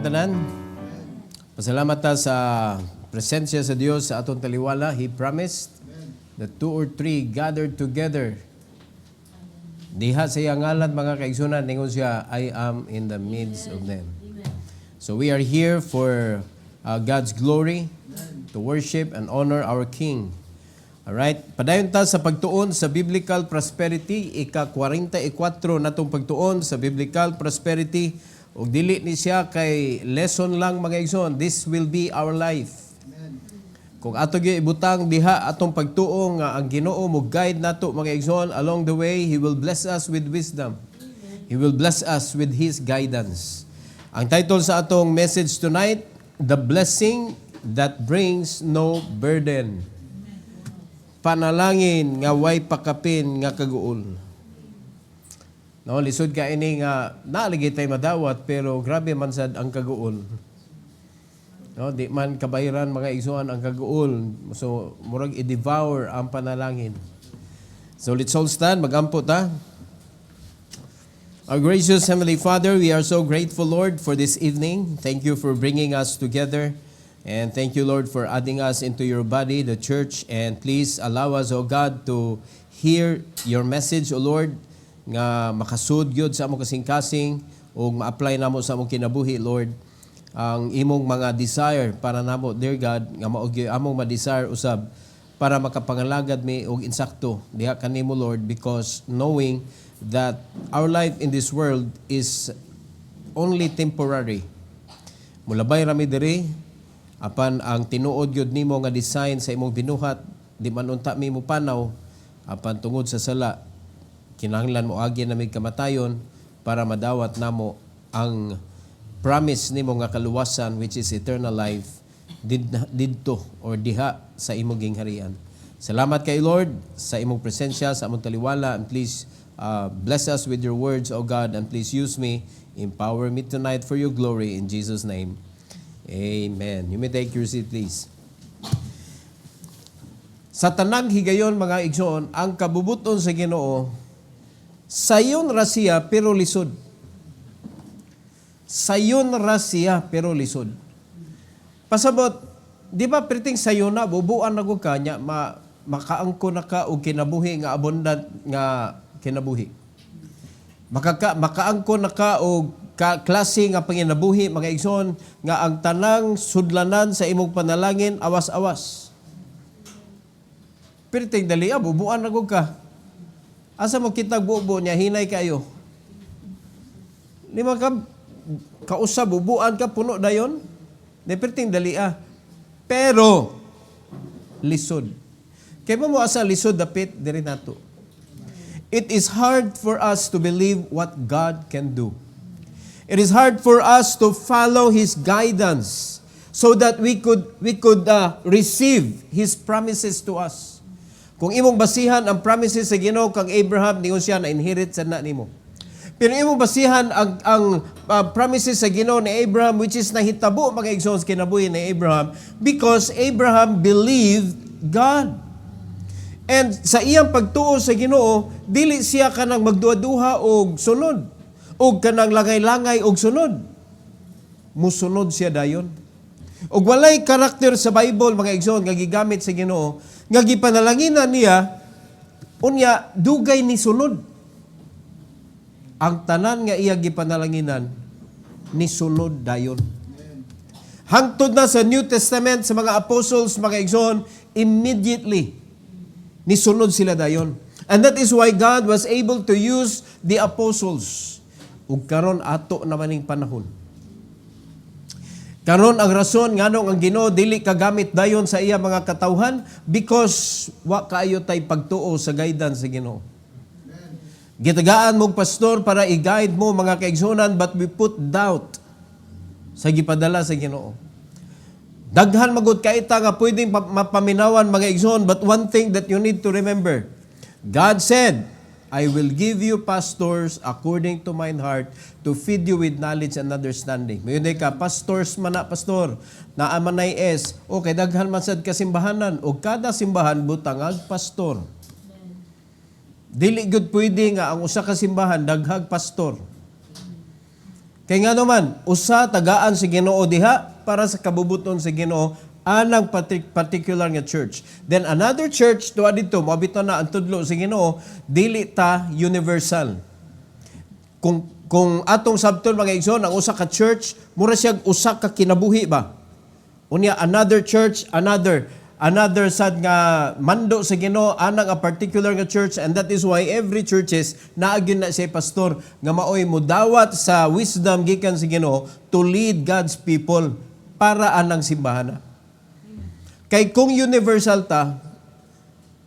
ang tanan. Pasalamat ta sa presensya sa Dios sa atong taliwala. He promised that 2 or 3 gathered together. Diha sa iyang ngalan mga kaigsunan, ningon siya, I am in the midst of them. So we are here for God's glory, to worship and honor our King. Alright, padayon ta sa pagtuon sa biblical prosperity, ika-44 natong pagtuon sa biblical prosperity, ug dili ni siya kay lesson lang mga igsoon, this will be our life. Kung ato gyud ibutang diha atong pagtuo nga ang Ginoo mo guide nato mga igsoon along the way, He will bless us with wisdom. He will bless us with His guidance. Ang title sa atong message tonight, The Blessing That Brings No Burden. Panalangin nga way pakapin nga kaguol. No, lisod ka ini nga naalagi tay madawat pero grabe man sad ang kaguol. No, di man kabayran mga igsuan ang kaguol. So murag i-devour ang panalangin. So let's all stand, magampo ta. Our gracious Heavenly Father, we are so grateful, Lord, for this evening. Thank you for bringing us together. And thank you, Lord, for adding us into your body, the church. And please allow us, O God, to hear your message, O Lord, nga makasud gyud sa among kasing-kasing o ma-apply namo sa among kinabuhi, Lord, ang imong mga desire para namo, dear God, nga mao gyud among ma-desire usab para makapangalagad mi og insakto diha kanimo, Lord, because knowing that our life in this world is only temporary. Mulabay rami diri apan ang tinuod gyud nimo nga design sa imong binuhat di man unta mi mo panaw apan tungod sa sala kinahanglan mo agi na mig kamatayon para madawat namo ang promise nimo nga kaluwasan which is eternal life didto or diha sa imong gingharian. Salamat kay Lord sa imong presensya sa among taliwala, and please bless us with your words, O God, and please use me, empower me tonight for your glory in Jesus' name. Amen. You may take your seat, please. Sa tanang higayon mga igsoon, ang kabubuton sa Ginoo sayon ra siya pero lisod. Sayon ra siya pero lisod. Pasabot, di ba priting sayon na bubuan na ko kanya makaangko na ka og kinabuhi nga abundant nga kinabuhi. Makaangko na ka og klase nga panginabuhi mga igsoon nga ang tanang sudlanan sa imong panalangin awas-awas. Priting dali bubuan na ko ka. Asa mo kitag bubo niya, hinay kayo. Lima ka, kausap, bubuan ka, puno dayon. Neperting dali Pero, lisod. Kaya mo asa lisod dapit, diri nato. It is hard for us to believe what God can do. It is hard for us to follow His guidance so that we could receive His promises to us. Kung imong basihan ang promises sa Ginoo kang Abraham, ningon siya na inherit sa na nimo. Pero imong basihan ang promises sa Ginoo ni Abraham, which is nahitabo mga igsoon kinabuhi ni Abraham, because Abraham believed God. And sa iyang pagtuo sa Ginoo, dili siya kanang magduha-duha og sunod, og kanang langay-langay og sunod. Musunod siya dayon. Og walay karakter sa Bible mga igsoon nga gigamit sa Ginoo nga gipanalanginan niya unya dugay ni sunod. Ang tanan nga iya gipanalanginan ni sunod dayon. Hangtod na sa New Testament sa mga apostles mga igsoon, immediately ni sunod sila dayon. And that is why God was able to use the apostles. Ug karon ato naman ning panahon. Karon ang rason nganong ang Ginoo dili kagamit dayon sa iya mga katawhan because wa kaayo tay pagtuo sa guidance sa Ginoo. Gitagaan mong pastor para i-guide mo mga kaigsunan, but we put doubt sa gipadala sa Ginoo. Daghan magud kaita nga pwedeng mapaminawan mga igsoon, but one thing that you need to remember, God said, I will give you pastors according to mine heart to feed you with knowledge and understanding. Mayon ka, pastors man na pastor, na amanay okay, daghan man sad kasimbahanan, o kada simbahan butangag pastor. Dili gud pwede nga ang usa ka simbahan daghag pastor. Kay nga naman, usa tagaan si Ginoo diha para sa kabubuton si Ginoo anang particular nga church. Then another church tuwa dito, mabito na ang tudlo si Ginoo, dili ta universal. Kung atong sabton mga igsoon, ang usa ka church, mura siyang usa ka kinabuhi ba? Unya another church, another sad nga mando sa Ginoo anang a particular nga church, and that is why every churches naagyon na siya pastor nga maoy mudawat sa wisdom gikan sa Ginoo to lead God's people para anang simbahan. Kay kung universal ta,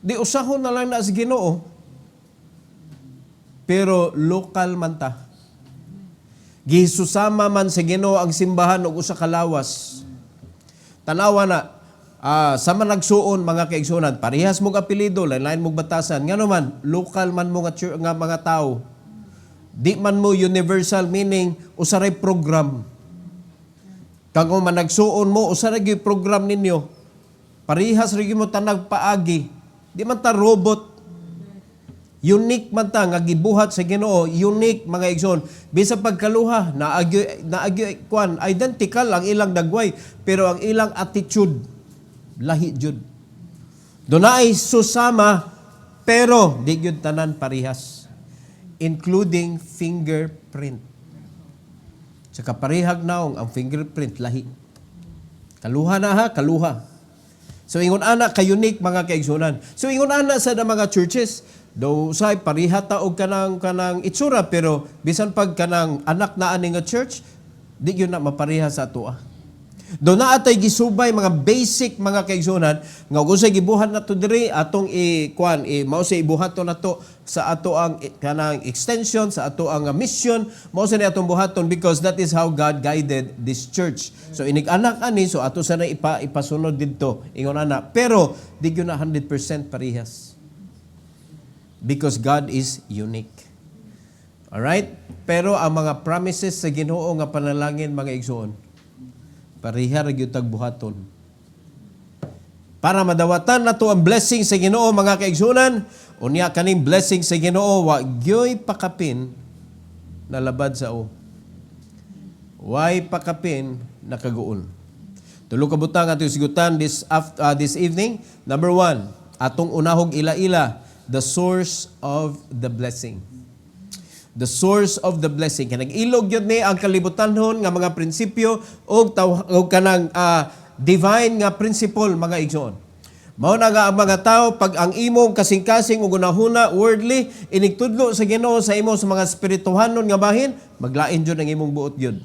di usahon na lang na sa Ginoo, pero local man ta. Gisusama man sa Ginoo ang simbahan og usa ka lawas. Tanawa na, sa managsuon mga kaigsunan, parehas mong apelido, lain-lain mong batasan. Nga naman, local man mo nga mga tao. Di man mo universal, meaning usaray program. Kung managsuon mo, usaray program ninyo. Parehas rin mo tanag paagi. Di man ta robot. Unique man ta nga gibuhat sa Ginoo, unique mga igsoon. Bisa pagkaluha naagyo kwan identical ang ilang dagway, pero ang ilang attitude lahi jud. Dunay susama pero di gyud tanan parehas, including fingerprint. Sa kaparehag naong ang fingerprint lahi. Kaluha na ha, kaluha. So ingon ana ka unique mga kaigsunan. So ingon ana sa mga churches, do say pariha ta og kanang itsura, pero bisan pag kanang anak na ani nga church, di gyud na mapariha sa atoa. Do na atay gisubay mga basic mga kaigsunan nga unsay gibuhat nato diri atong mao sa ibuhaton nato sa ato ang kanang extension sa ato ang mission, mao sa ni atong buhaton, because that is how God guided this church. So inig anak ani, so ato sana ipasunod didto ingon ana, pero di gyud na 100% parehas. Because God is unique. Alright? Pero ang mga promises sa Ginoo nga panalangin mga igsoon, pareha ra gyud tag buhaton. Para madawatan nato ang blessing sa Ginoo mga kaigsunan, unya kaning blessing sa Ginoo wa gyoy pakapin na labad sa o. Way pakapin na kaguol. Tulo ka butang ato sigutan this evening. Number 1, atong unahog ila-ila, the source of the blessing. The source of the blessing. Kanang ilog yun ni ang kalibutanhon nga mga prinsipyo o kanang divine nga principle mga igsoon. Mao na nga ang mga tao, pag ang imong kasing-kasing o gunahuna, worldly, inigtudlo sa Ginoo sa imo sa mga spirituhanon nga bahin, maglain jud ang imong buot yun.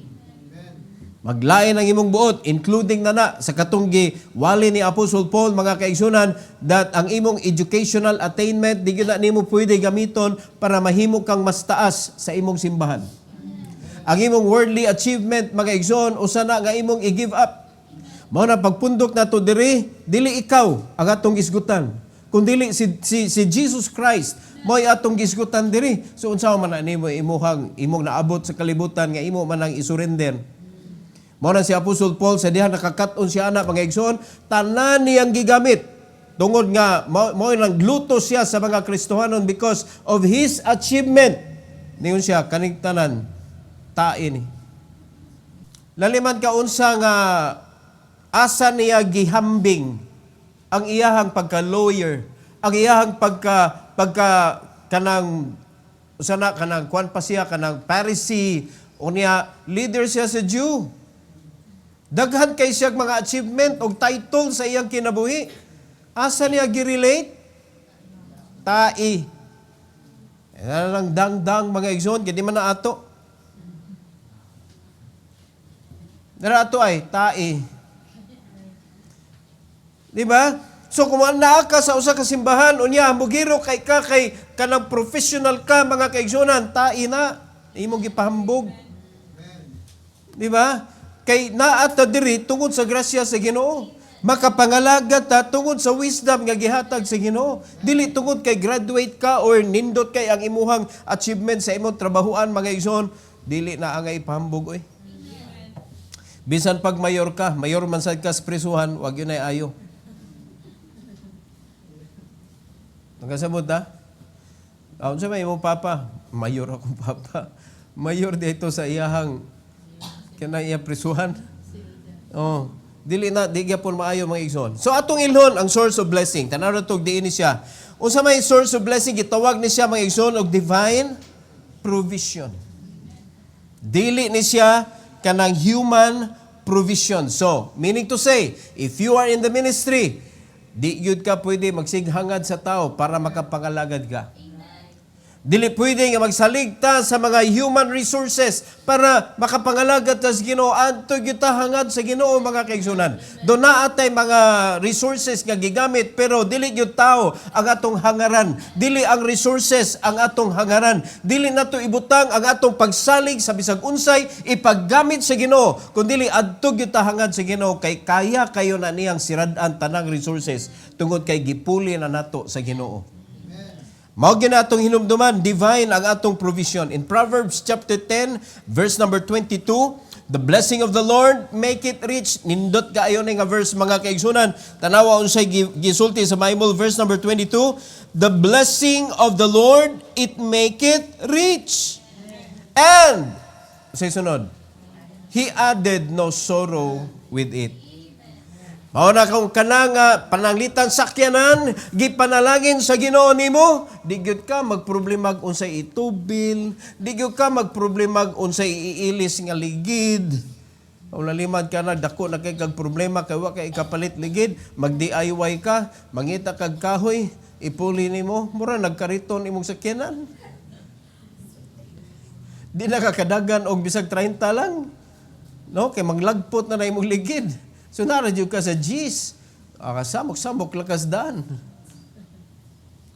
Maglain ang imong buot, including na sa katunggi wali ni Apostle Paul mga kaigsunan, that ang imong educational attainment di gyud na nimo pwede gamiton para mahimo kang mas taas sa imong simbahan. Ang imong worldly achievement mga igsoon usa na nga imong i-give up. Mao na pagpundok nato diri, dili ikaw ang atong isgutan, kundi si Jesus Christ mo'y atong gisgutan diri. So unsa man na nimo imong naabot sa kalibutan nga imo man ang isurrender. Mao na si Apostle Paul sa diha nakakat-on siya ana mga igsoon, tanan niyang gigamit tungod nga mao nang gluto siya sa mga Kristohanon because of his achievement. Ningon siya kaning tanan tain ni. Laliman ka unsa nga asa niya gihambing ang iyahang pagka-lawyer, ang iyahang pagka kanang usana kanang kwan pa siya kanang Pharisee, unya leader siya sa Jew. Daghan kay siya mga achievement o title sa iyang kinabuhi. Asa niya girelate? Tai. Yan lang dang mga igsoon, kaya di man na ato. Dara ato ay, tai. Di ba? So kung naa ka sa usa ka simbahan, unya, mugiro kay kanang professional ka mga kaigsunan, tai na, imong gipahambog. Di ba? Kay naata diri tungod sa grasya sa Ginoo. Makapangalagat ta tungod sa wisdom nga gihatag sa Ginoo. Dili tungod kay graduate ka or nindot kay ang imuhang achievement sa imong trabahuan mga igsoon, dili na ang ipahambog oy. Bisan pag mayor ka, mayor man sad ka sa prisuhan, wag yun ay ayo. Nagkasabot ha? Unsa may imong papa? Mayor akong papa. Mayor dito sa iyahang Kana iya prisuhan. Oh, dili na di gyapon maayo mga igsoon. So atong ilhon ang source of blessing. Tanaw ra tog diin ni siya. Unsa may source of blessing gitawag ni siya mga igsoon og divine provision. Dili ni siya kanang human provision. So, meaning to say, if you are in the ministry, di yun ka pwede magsighangad sa tao para makapangalagad ka. Dili pwede nga magsaligta sa mga human resources para makapangalagad ta sa Ginoo. Adto gyud ta hangad sa Ginoo mga kaigsunan. Do na atay mga resources nga gigamit pero dili gyud tao ang atong hangaran. Dili ang resources ang atong hangaran. Dili nato ibutang ang atong pagsalig sa bisag unsay ipaggamit sa Ginoo. Kundi adto gyud ta hangad sa Ginoo kay kaya kayo na niyang sirad-an tanang resources tungod kay gipuli na nato sa Ginoo. Mao gyud atong hinumduman, divine ang atong provision. In Proverbs chapter 10, verse number 22, the blessing of the Lord make it rich. Nindot kaayo ni nga verse mga kaigsunan. Tanawa unsay gisulti sa Bible, verse number 22, the blessing of the Lord it make it rich. And say sunod, He added no sorrow with it. Mao na kung kanang pananglitan sakyanan, gipanalangin sa Ginoo nimo, di gyud ka magproblema og unsay itubil, di gyud ka magproblema og unsay iilis nga ligid. Kung lalimad ka na dako na kay kag problema kay wa kay kapalit ligid, mag-DIY ka, mangita kag kahoy, ipuli nimo, mura nagkariton imong sakyanan. Di na kakadagan og bisag 30 lang. No, kay maglagpot na imong ligid. So naradyo ka sa G's, samok-samok lakas daan.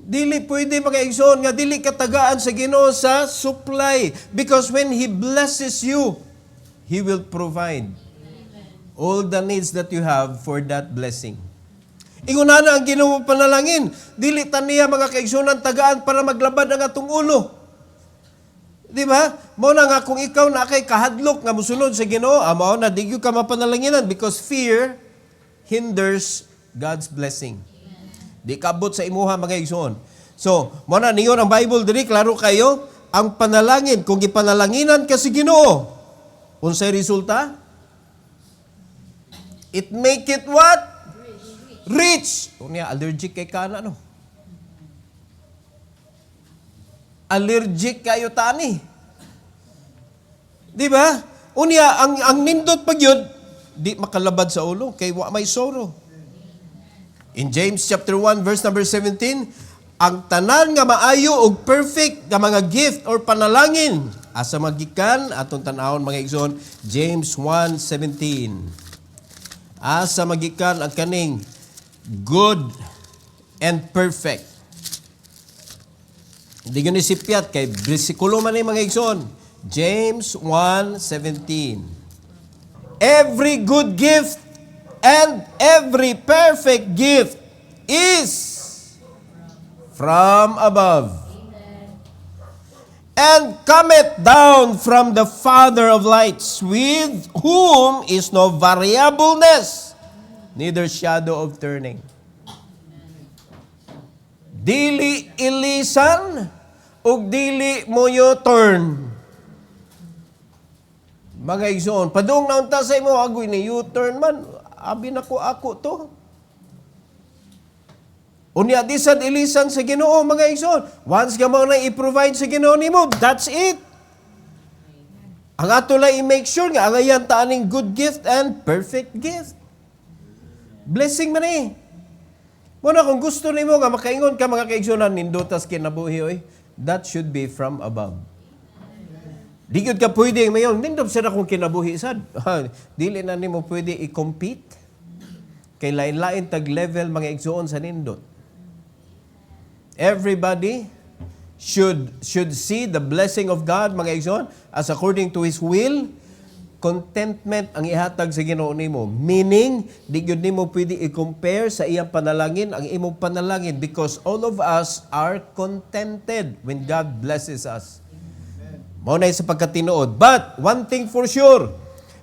Dili pwede mga igsoon nga dili katagaan sa Ginoo sa supply. Because when He blesses you, He will provide all the needs that you have for that blessing. Inguna na ang Ginoo panalangin. Dili taniya mga kaigsunan tagaan para maglabad ang atong ulo. Di ba? Mao na nga kung ikaw na kay kahadlok nga musulod sa Ginoo, mao na di gyud ka mapanalanginan because fear hinders God's blessing. Di kaabot sa imuha mga igsoon. So, mao na niyon ang Bible diri klaro kayo, ang panalangin kung gipanalanginan ka sa Ginoo, unsay resulta? It make it what? Rich. Unya allergic kay kana no. Allergic kayo tani. Di ba? Unya, ang nindot pag yun, di makalabad sa ulo, kay wa may sorrow. In James chapter 1, verse number 17, ang tanan nga maayo og perfect nga mga gift or panalangin, asa magikan, atong tanawon mga igsoon, James 1:17. Asa magikan ang kaning good and perfect. Hindi yun isipyat kay bersikulo man yung mga igsoon. James 1:17. Every good gift and every perfect gift is from above. And cometh down from the Father of lights, with whom is no variableness, neither shadow of turning. Dili ilisan ug dili moyo turn. Mga igsoon, padung na unta sa imo agoy ni U-turn man, abi na ko ako to. Unya di sad ilisan sa Ginoo mga igsoon. Once ka mo na i-provide sa Ginoo nimo, that's it. Ang ato lang i-make sure nga ang ayan taaning good gift and perfect gift. Blessing man eh. Muna kung gusto nimo nga makaingon ka mga kaigsunan nindutas kinabuhi oy, that should be from above. Di gyud ka pwede mayon nindot sa akong kinabuhi sad. Dili na nimo pwede i-compete. Kay lain-lain tag level mga igsuon sa nindot. Everybody should see the blessing of God mga igsuon as according to His will. Contentment ang ihatag sa Ginoo nimo. Meaning, di gyud nimo pwede i-compare sa iyang panalangin ang imong panalangin because all of us are contented when God blesses us. Mao na sa pagkatinuod. But one thing for sure,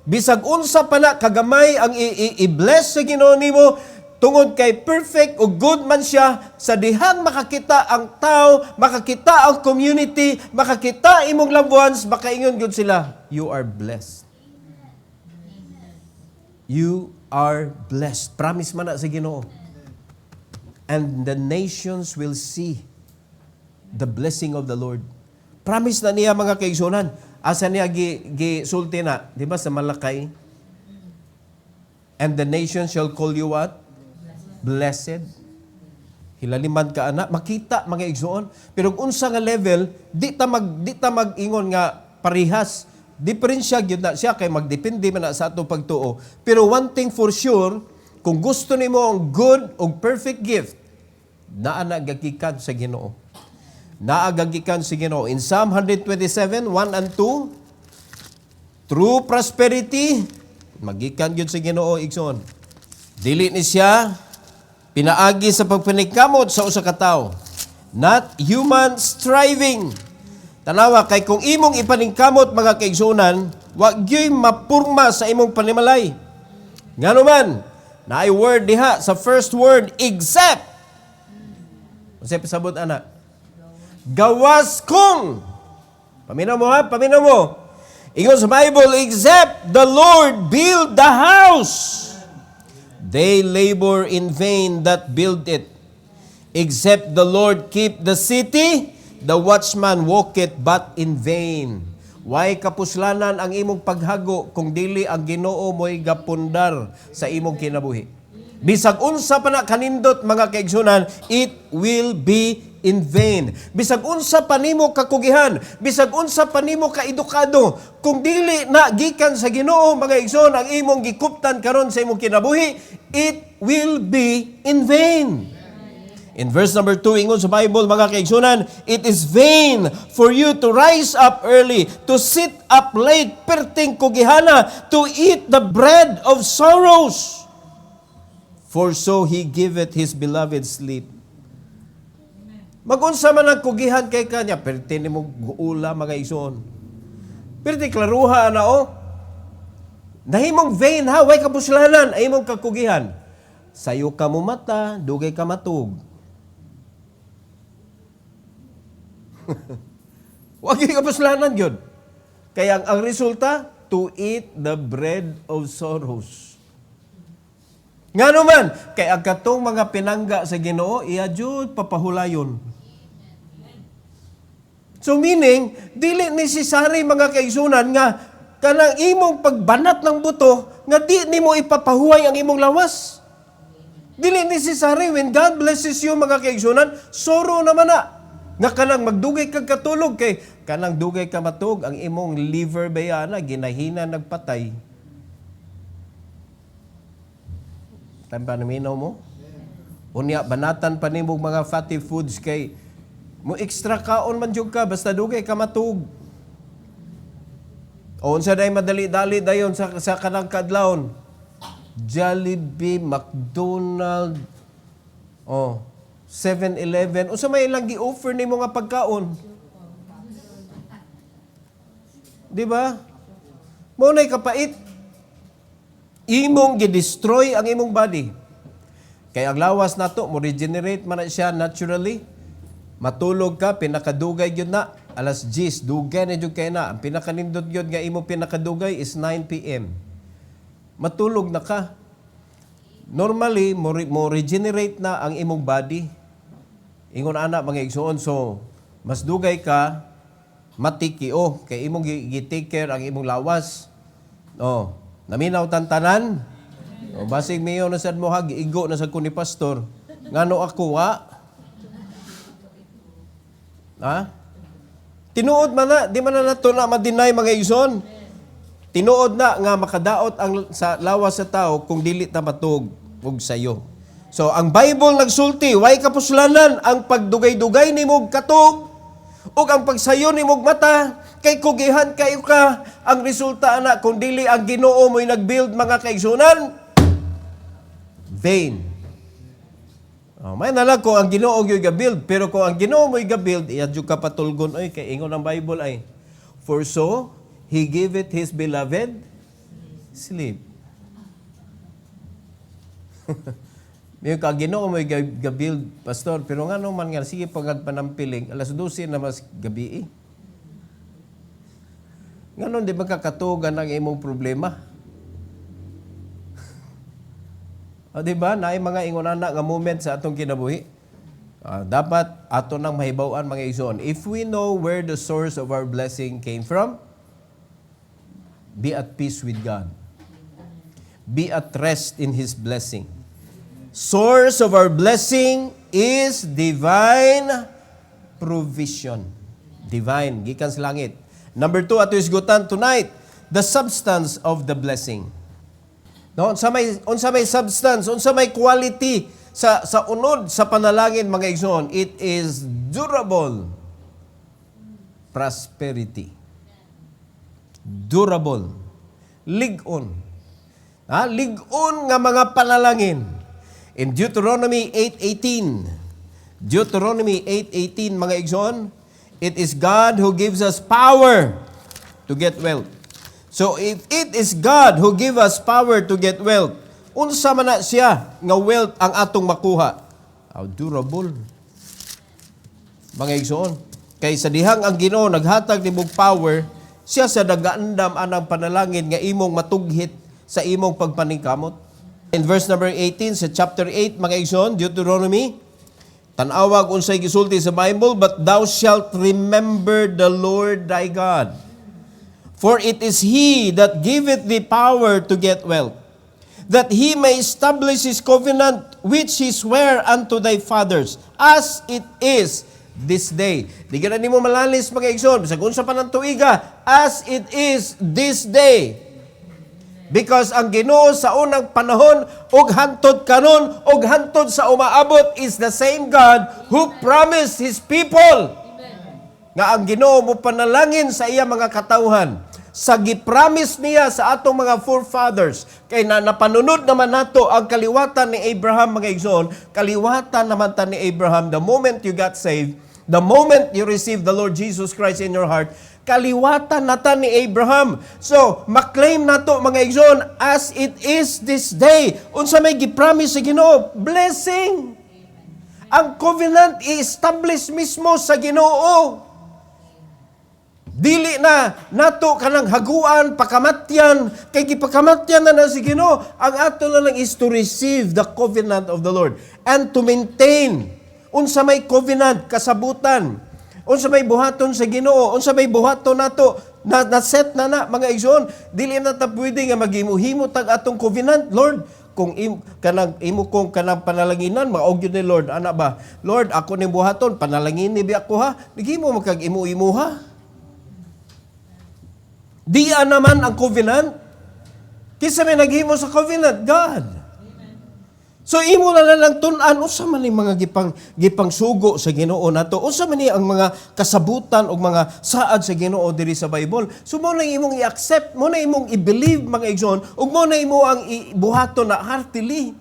bisag unsa pa na kagamay ang i-bless sa Ginoo nimo tungod kay perfect o good man siya, sa dihang makakita ang tao, makakita ang community, makakita imong loved ones, makaingon gyud sila, you are blessed. You are blessed. Promise man na sa Ginoo. And the nations will see the blessing of the Lord. Promise na niya mga kaigsunan. Asa niya gisulti na, di ba sa Malakay? And the nations shall call you what? Blessed. Hilaliman ka ana, makita mga igsoon. Pero kung unsa nga level, di ta mag-ingon nga parihas. Diferensya gyud na siya kay magdepende man na sa atong pagtuo. Pero one thing for sure, kung gusto nimo ang good o perfect gift, naa na gagikan sa Ginoo. Naagagikan sa Ginoo. In Psalm 127, 1 and 2, true prosperity, magikan yun sa Ginoo, igsoon. Dili ni siya pinaagi sa pagpanikamot sa usa ka tawo. Not human striving. Tanawa, kay kung imong ipaningkamot mga kaigsunan, wag gyud mapurma sa imong panimalay. Ngano man, naay word diha sa first word, except. Unsay pasabot ana? Gawas kung. Paminaw mo ha, paminaw mo. Ingon sa Bible, except the Lord build the house, they labor in vain that build it. Except the Lord keep the city, the watchman walketh but in vain. Way kapuslanan ang imong paghago kung dili ang Ginoo mo'y gapundar sa imong kinabuhi. Bisag unsa pa na kanindot mga kaigsunan, it will be in vain. Bisag unsa pa nimo kakugihan, bisag unsa pa nimo kaedukado, kung dili na gikan sa Ginoo mga igsoon ang imong gikuptan karon sa imong kinabuhi, it will be in vain. In verse number 2, ingon sa Bible mga kaigsunan, it is vain for you to rise up early, to sit up late, perting kugihana, to eat the bread of sorrows. For so he giveth his beloved sleep. Magunsa man ang kugihan kay kanya, perti ni mo guula mga ison. Perti klaruha na o. Nahimong vain ha, way kapuslanan, ay mong kakugihan. Sayo ka mo mata, dugay ka matug. Wag yung kapuslanan yun. Kaya ang resulta, to eat the bread of sorrows. Nga naman, kay ang katong mga pinangga sa Ginoo, iya jud papahulayon. So meaning, dili necessary mga kaigsunan nga kanang imong pagbanat ng buto nga di nimo ipapahuway ang imong lawas. Dili necessary when God blesses you mga kaigsunan, soro naman na. Nga kanang magdugay kag katulog kay kanang dugay ka matug ang imong liver bayana ginahina nagpatay. Tamba naminaw mo? Unya, banatan pa nimo mga fatty foods kay mo extra kaon man jud ka basta dugay ka matug. O unsa day madali-dali dayon sa kanang kadlawon? Jollibee, McDonald's, 7-Eleven. Unsa may ilang gi-offer nimo nga pagkaon? Di ba? Mo nay kapait. Imong gi-destroy ang imong body. Kaya ang lawas nato mo regenerate man na siya naturally. Matulog ka, pinakadugay gyud na. Alas 10, dugay na jud kay na. Ang pinakanindot gyud nga imong pinakadugay is 9 p.m. Matulog na ka. Normally, mo regenerate na ang imong body. Ingon ana mga igsoon, so mas dugay ka, matikio, kay imong gi-take care ang imong lawas. Naminaw tantanan. Basig miyo na sad mo hag igo na sad ko ni pastor. Ngano ako wa? Ha? Tinuod man na, di man na nato na ma-deny mga igsoon. Tinuod na nga makadaot ang sa lawas sa tao kung dili ta matug og sayo. So ang Bible nagsulti, way kapuslanan ang pagdugay-dugay nimog katog ug ang pagsayo nimog mata. Kay kugihan kayo ka, ang resulta na, kung dili ang Ginoo mo'y nag-build mga kaigsunan, vain. May nalang kung ang Ginoo yung ga-build, pero kung ang Ginoo mo'y ga-build, iyadyo ka patulgon, kay ingon ang Bible ay, for so, He giveth His beloved sleep. May ka Ginoo mo'y ga-build, pastor, pero nga naman nga, sige pagpanampiling, alas 12 na mas gabi Nganon, di ba kakatugan ang imong problema? O, di ba? Naay mga ingonana nga moment sa atong kinabuhi. Dapat ato nang mahibaw-an mga igsoon. If we know where the source of our blessing came from, be at peace with God. Be at rest in His blessing. Source of our blessing is divine provision. Divine, gikan sa langit. Number 2, ato isgutan tonight, the substance of the blessing. No, unsa may substance, unsa may quality sa unod sa panalangin mga igsoon, it is durable prosperity. Durable. Lig-on. Lig-on nga mga panalangin. In Deuteronomy 8:18, Deuteronomy 8:18 mga igsoon, it is God who gives us power to get wealth. So if it is God who give us power to get wealth, unsa man na siya nga wealth ang atong makuha? Durable. Mga igsoon, kay sa dihang ang Ginoo naghatag nimong power, siya sa nagaandam anang panalangin nga imong matughit sa imong pagpaningkamot. In verse number 18 sa chapter 8 mga igsoon, Deuteronomy, tanawag unsay gisulti sa Bible, but thou shalt remember the Lord thy God. For it is He that giveth thee power to get wealth, that He may establish His covenant which He sware unto thy fathers, as it is this day. Di ka na nimo malalis mga igsoon, bisag unsa pa ng tuiga, as it is this day. Because ang Ginoo sa unang panahon, ug hantod kanon, ug hantod sa umaabot is the same God who promised His people. Nga ang Ginoo mo panalangin sa iya mga katawhan. Sa gipromise niya sa atong mga forefathers, kay napanunod naman nato ang kaliwatan ni Abraham mga igsoon, kaliwatan naman ta ni Abraham the moment you got saved, the moment you receive the Lord Jesus Christ in your heart, kaliwatan nata ni Abraham. So, maklaim nato mga igsoon, as it is this day. Unsa may gipromise sa Ginoo? Blessing. Ang covenant i-establish mismo sa Ginoo. Dili na nato kanang haguan, pakamatyan, kay gipakamatyan na si Ginoo. Ang ato na lang is to receive the covenant of the Lord and to maintain. Unsa may covenant, kasabutan. Unsa may buhaton sa Ginoo, unsa may buhaton nato na set na mga igsoon. Dili na ta pwede nga maghimuhimo tag atong covenant, Lord. Kung imo kong kanang panalanginan, maog yun ni Lord, ana ba? Lord, ako ni buhaton, panalangin ni bi ako ha. Digi mo magkag-imo-imo ha. Diya naman ang covenant. Kisa may naghimo sa covenant? God. So imo na lang tun-an, unsa man ni mga gipang sugo sa Ginoo nato? Unsa man ni ang mga kasabutan o mga saad sa Ginoo diri sa Bible? So mo na imong i-accept, mo na imong i-believe mga igsoon, ug mo na imo ang ibuhaton na heartily.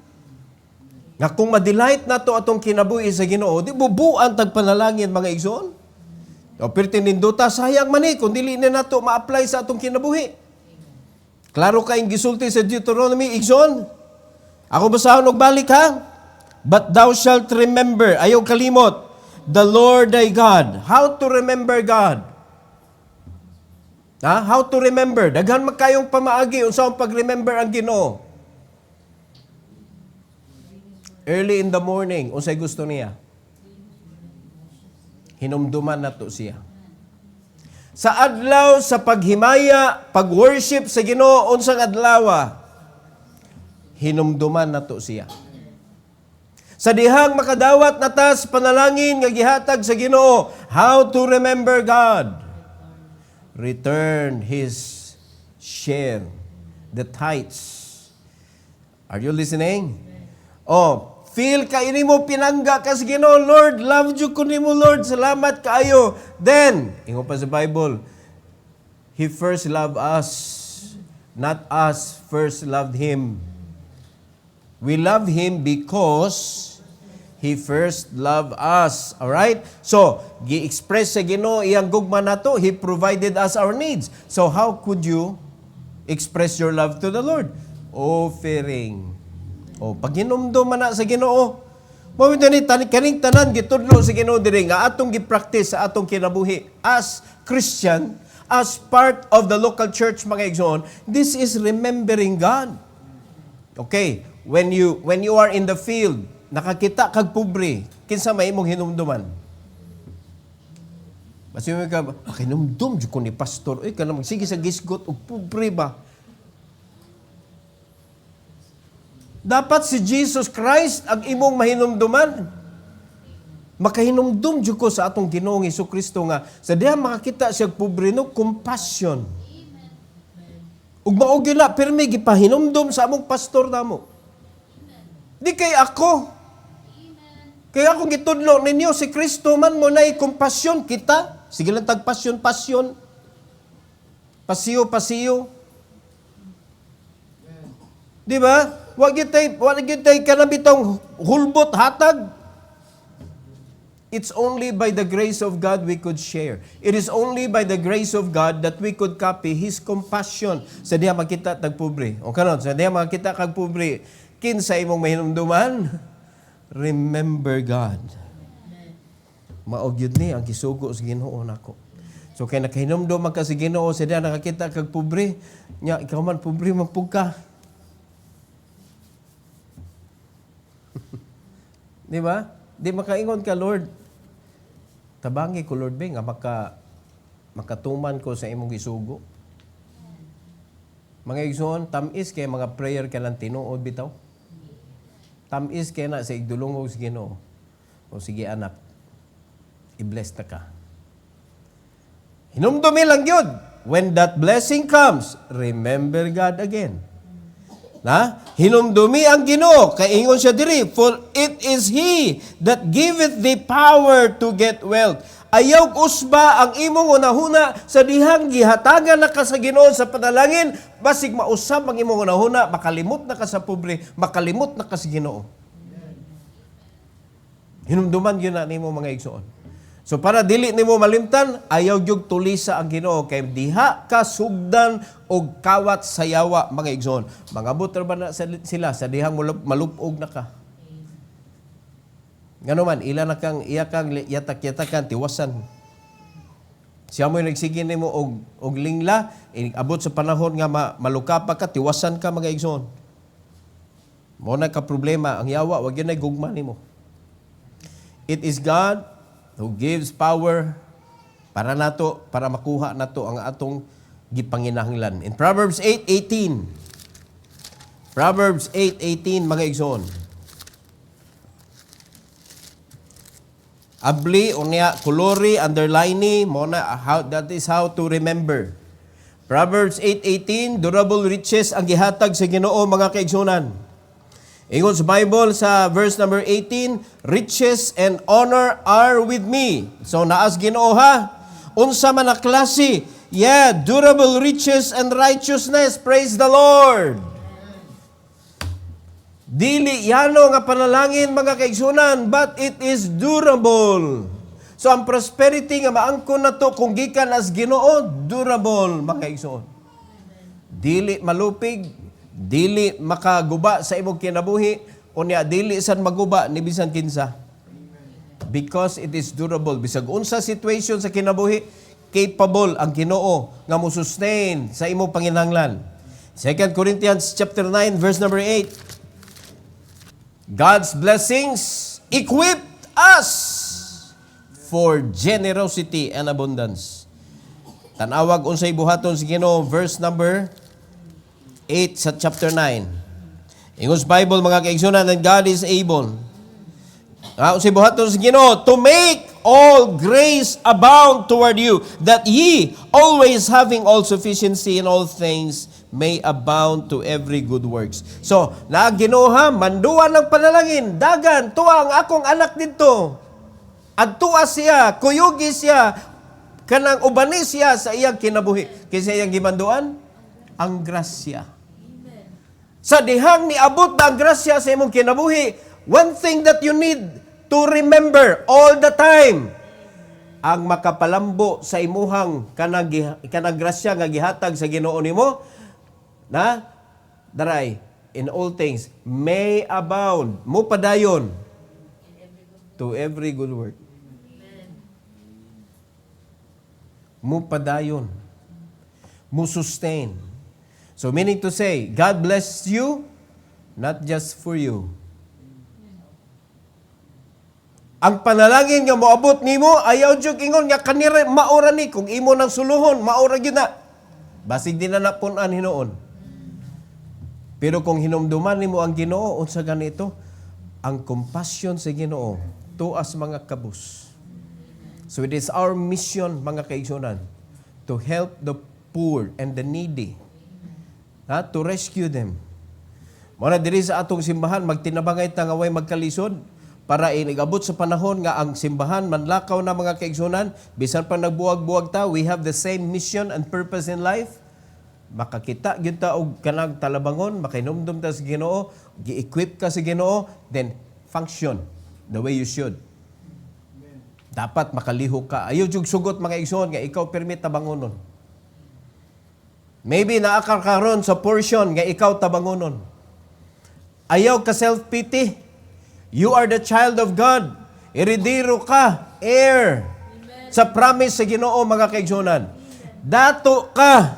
Nga kung ma-delight nato atong kinabuhi sa Ginoo, di bubuan tag panalangin mga igsoon. O pertininduta, sayang man kung dili na nato ma-apply sa atong kinabuhi. Klaro kayong gisulti sa Deuteronomy, igsoon. Ako basahon og balik ha. But thou shalt remember, ayaw kalimot, the Lord thy God. How to remember God? How to remember? Daghan magkayong pamaagi, unsahong pag-remember ang Ginoo. Early in the morning, unsay gusto niya? Hinumduman nato siya. Sa adlaw sa paghimaya, pag-worship sa Ginoo unsang adlaw, hinumduman nato siya. Sa dihang makadawat natas panalangin nga gihatag sa Ginoo, how to remember God? Return His share, the tithes. Are you listening? Feel ka ini mo pinangga ka sa Ginoo, Lord, love you ko nimo Lord, salamat kaayo. Then, ingo pa sa Bible, He first loved us, not us first loved Him. We love Him because He first loved us. Alright? So, gi-express sa Ginoo iyang gugma nato, He provided us our needs. So, how could you express your love to the Lord? Offering. Pag hinumdum man na sa Ginoo, mawid ni kaning tanan gitudlo sa Ginoo diri nga atong gi-practice sa atong kinabuhi as Christian, as part of the local church mga igsoon. This is remembering God. Okay, when you are in the field, nakakita kag pobre, kinsa may imong hinumduman? Basi mo ka, makinumdum jud ko ni pastor, oy kana magsige sa gisgot og pobre ba? Dapat si Jesus Christ ang imong mahinumduman. Makahinumdum jud ko sa atong Ginoong Hesukristo nga sa diha makakita siya pobre no compassion. Ug mao gyud na pirmi gipahinumdum sa among pastor namo. Di kay ako. Kaya akong gitudlo ninyo si Kristo man mo nay compassion kita. Sige lang tag passion. Pasiyo. Di ba? Wag gyud tay kanabitong hulbot hatag. It's only by the grace of God we could share. It is only by the grace of God that we could copy His compassion. Sa diha makita tag pobre. O karon, sa diha makita kag pobre, kinsa imong mahinumduman? Remember God. Mao gyud ni ang gisugo sa Ginoo nako. So kay nakahinumdum man ka sa Ginoo, sa diha nakakita kag pobre, nya ikaw man pobre man pug ka. Di ba? Di makaingon ka, Lord. Tabangi ko, Lord, nga makatuman ko sa imong isugo. Mga igsoon, tamis kay mga prayer ka lang tinuod bitaw. Tamis kay na sa igdulongog sa Ginoo. O sige anak, i-bless ta ka. Hinumdumi lang yun. When that blessing comes, remember God again. Na? Hinumdumi ang Ginoo, kay ingon siya diri, for it is He that giveth thee power to get wealth. Ayaw usba ang imong unahuna sa dihang gihatagan na ka sa Ginoo sa panalangin, basig mausab ang imong unahuna, makalimot na ka sa pobre, makalimot na ka sa Ginoo. Hinumduman yun na nimo mga igsoon. So para dili nimo malimtan, ayaw gyud tulisa ang Ginoo kay diha ka sugdan og kawat sayawa mga igsoon. Mangabot ra ba na sila sa dihang malupog na ka? Ngano man ila na kang iya kang yatak-yatakan tiwasan. Siya mo nagsige nimo og lingla, abot sa panahon nga maluka pa ka, tiwasan ka mga igsoon. Mo na ka problema ang yawa, wag gyud na gugma nimo. It is God who gives power para nato, para makuha nato ang atong gipanginahanglan. In Proverbs 8:18. Proverbs 8:18 mga igsoon. Abli unya kolori underline mo na that is how to remember. Proverbs 8:18, durable riches ang gihatag sa Ginoo mga kaigsunan. Ingon sa Bible sa verse number 18, riches and honor are with me. So naas Ginoo ha. Unsa man na klase? Yeah, durable riches and righteousness. Praise the Lord. Dili yano nga panalangin mga kaigsunan, but it is durable. So ang prosperity nga maangkon nato kung gikan as Ginoo, durable mga kaigsunan. Dili malupig, dili makaguba sa imong kinabuhi, unya dili sad maguba ni bisan kinsa. Because it is durable. Bisag unsa situation sa kinabuhi, capable ang Ginoo nga mo sustain sa imong panginahanglan. 2 Corinthians chapter 9 verse number 8. God's blessings equip us for generosity and abundance. Tanawag unsay buhaton sa Ginoo verse number 8 sa chapter 9. Ingon sa Bible mga kaigsunan, and God is able. Unsay buhaton sa Ginoo to make all grace abound toward you, that ye always having all sufficiency in all things may abound to every good works. So, na Ginoo ha, manduan ng panalangin, dagan, tuwa ang akong anak dito. At tuwa siya, kuyugi siya, kanang ubani siya sa iyang kinabuhi. Kaysa iyang gimanduan, ang grasya. Sa dihang niabot na ang grasya sa imong kinabuhi, one thing that you need to remember all the time, ang makapalambo sa imuhang kanang grasya nga gihatag sa Ginoo nimo, na daray in all things may abound, mo padayon to every good work. Mo padayon, mo sustain. So meaning to say, God bless you not just for you. Ang panalangin nga moabot nimo ayaw jud ingon nga kanira maura ni kung imo nang suluhon maura gyud na. Basig din na napun-an hinuon. Pero kung hinumduman nimo ang Ginoo unsa ganito, ang compassion sa Ginoo tuas mga kabus. So it is our mission mga kaigsunan to help the poor and the needy. To rescue them. Muna diri sa atong simbahan magtinabangay ta nga way magkalisod para inigabot sa panahon nga ang simbahan manlakaw na mga kaigsunan, bisan pa nagbuwag-buwag ta, we have the same mission and purpose in life. Makakita gyud ta og kanang talabangon, makinumdum ta sa Ginoo, gi-equip ka sa Ginoo, then function the way you should. Dapat makalihok ka. Ayaw jug sugot mga igsoon nga ikaw permit tabangonon. Maybe naakar karon sa portion nga ikaw tabangonon. Ayaw ka self-pity. You are the child of God. Heredero ka, heir. Amen. Sa promise sa Ginoo mga kaigsunan. Dato ka.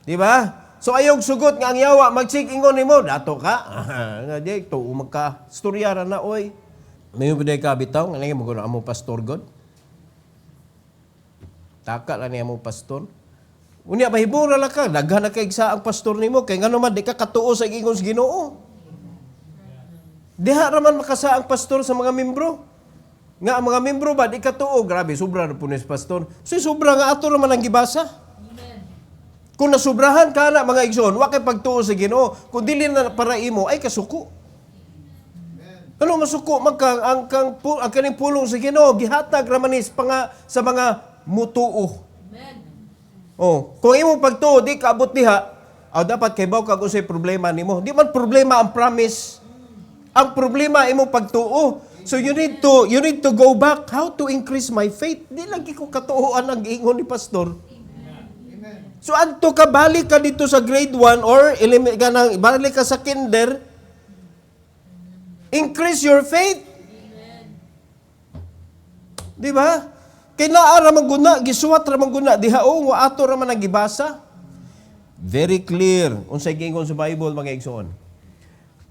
Di ba? So ayaw sugot nga ang yawa magsikingon nimo, dato ka. Nga di to magka storya na oy. May buday ka bitaw nga lagi mo kuno amo pastor God. Taka la niya mo pastor. Unya mahibura la ka, daghan na kay sa ang pastor nimo kay ngano man di ka katuo sa ingon sa Ginoo. Diha raman makasa ang pastor sa mga membro. Nga ang mga membro ba di katuo, grabe sobra na punis pastor. So sobra nga ato raman ang gibasa. Amen. Kung nasubrahan ka na mga igsoon, wa kay pagtuo sa Ginoo, kung dili na para imo ay kasuko. Amen. Ano masuko ang kaning pulong sa Ginoo gihatag ramanis pa nga sa mga mutuo. Amen. Oh, kung imo pagtuo di kaabot diha, dapat kay baw kag usay problema nimo. Di man problema ang promise. Ang problema imo pagtuo. So you need to go back. How to increase my faith? Di lagi ko katuoan ang giingon ni pastor. Amen. So adto ka balik ka dito sa grade 1 or balik ka sa kinder. Increase your faith. Amen. Di ba? Kay naa ra man guna, gisuwat ra man guna diha wa ato ra man nagibasa. Very clear unsay giingon sa Bible mga igsoon.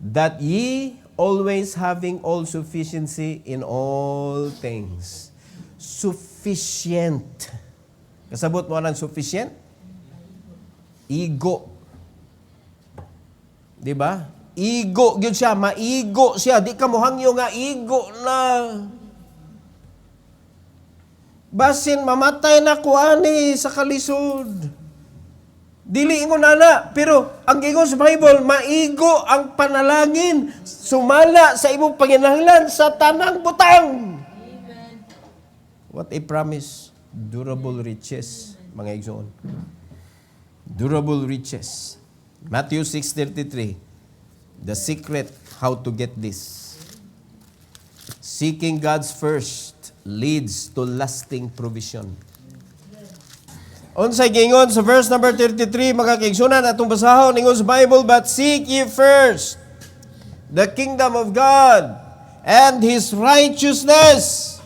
That ye always having all sufficiency in all things. Sufficient. Kasabot mo ng sufficient? Igo. Di ba? Igo gyud siya, maigo siya. Di ka mohangyo nga igo na. Basin mamatay na ko ani sa kalisod. Dili ingon ana, pero ang ingon sa Bible, maigo ang panalangin, sumala sa imong panginahanglan sa tanang butang. Amen. What a promise. Durable riches, mga igsoon. Durable riches. Matthew 6:33. The secret how to get this. Seeking God's first leads to lasting provision. Unsay gingon sa verse number 33, mga kaigsunan atong basahon ingon sa Bible, but seek ye first the kingdom of God and His righteousness,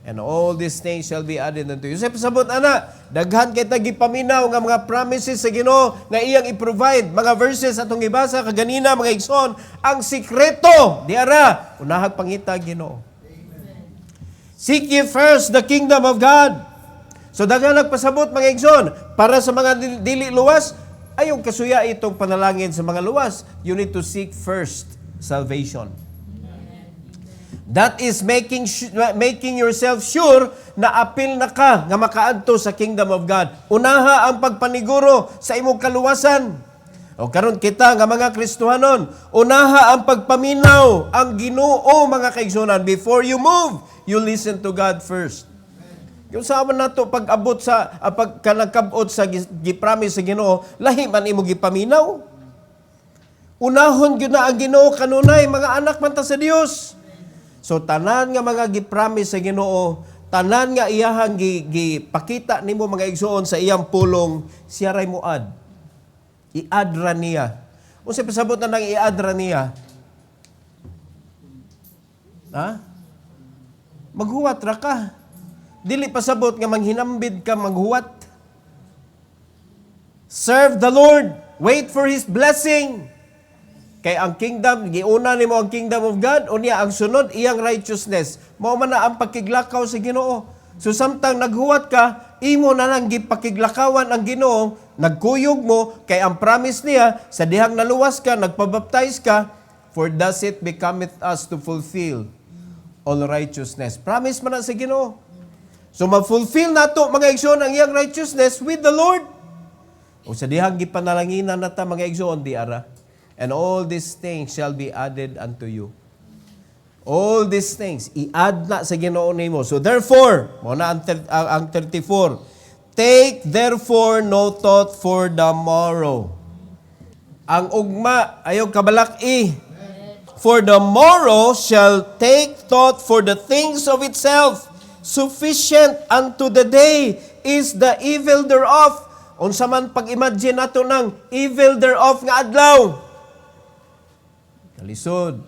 and all these things shall be added unto you. Sa pasabot ana, daghan kay ta gipaminaw nga mga promises sa Ginoo nga iyang i-provide. Mga verses atong gibasa kaganina mga igsoon, ang sikreto diara unahag pangita Ginoo. Seek ye first the kingdom of God. So daghan nagpasabot mga igsoon, para sa mga dili luwas, ayong kasuya itong panalangin sa mga luwas. You need to seek first salvation. That is making yourself sure na apil na ka nga makaadto sa kingdom of God. Unaha ang pagpaniguro sa imong kaluwasan. O karon kita nga mga Kristohanon, unaha ang pagpaminaw ang Ginoo mga kaigsunan. Before you move, you listen to God first. Yung sama na to pag-abot sa pagkanagkabot sa gipromise sa Ginoo, lahi man imo gipaminaw. Unahon gyud na ang Ginoo kanunay, mga anak man ta sa Dios. So tanan nga mga gipromise sa Ginoo, tanan nga iyahang gipakita nimo mga igsoon sa iyang pulong, siya ray moad. I-add ra niya. Unsa pasabot na nang i-add ra niya? Ha? Maghuwat ra ka. Dili pasabot nga manghinambid ka maghuwat. Serve the Lord. Wait for His blessing. Kay ang kingdom, giuna nimo ang kingdom of God, unya ang sunod iyang righteousness. Mao man na ang pakiglakaw sa Ginoo. So samtang naghuwat ka, imo na lang gipakiglakawan ang Ginoo, nagkuyog mo kay ang promise niya sa dihang naluwas ka, nagpabaptize ka, for thus it becometh us to fulfill all righteousness. Promise man na sa Ginoo. So ma-fulfill nato mga igsoon ang iyang righteousness with the Lord. O sa dihang gipanalanginan nata mga igsoon di ara. And all these things shall be added unto you. All these things i-add na sa Ginoo nimo. So therefore, mo na ang 34. Take therefore no thought for the morrow. Ang ugma ayo kabalak-i. For the morrow shall take thought for the things of itself. Sufficient unto the day is the evil thereof. Unsa man pag-imagine nato ng evil thereof nga adlaw. Kalisod.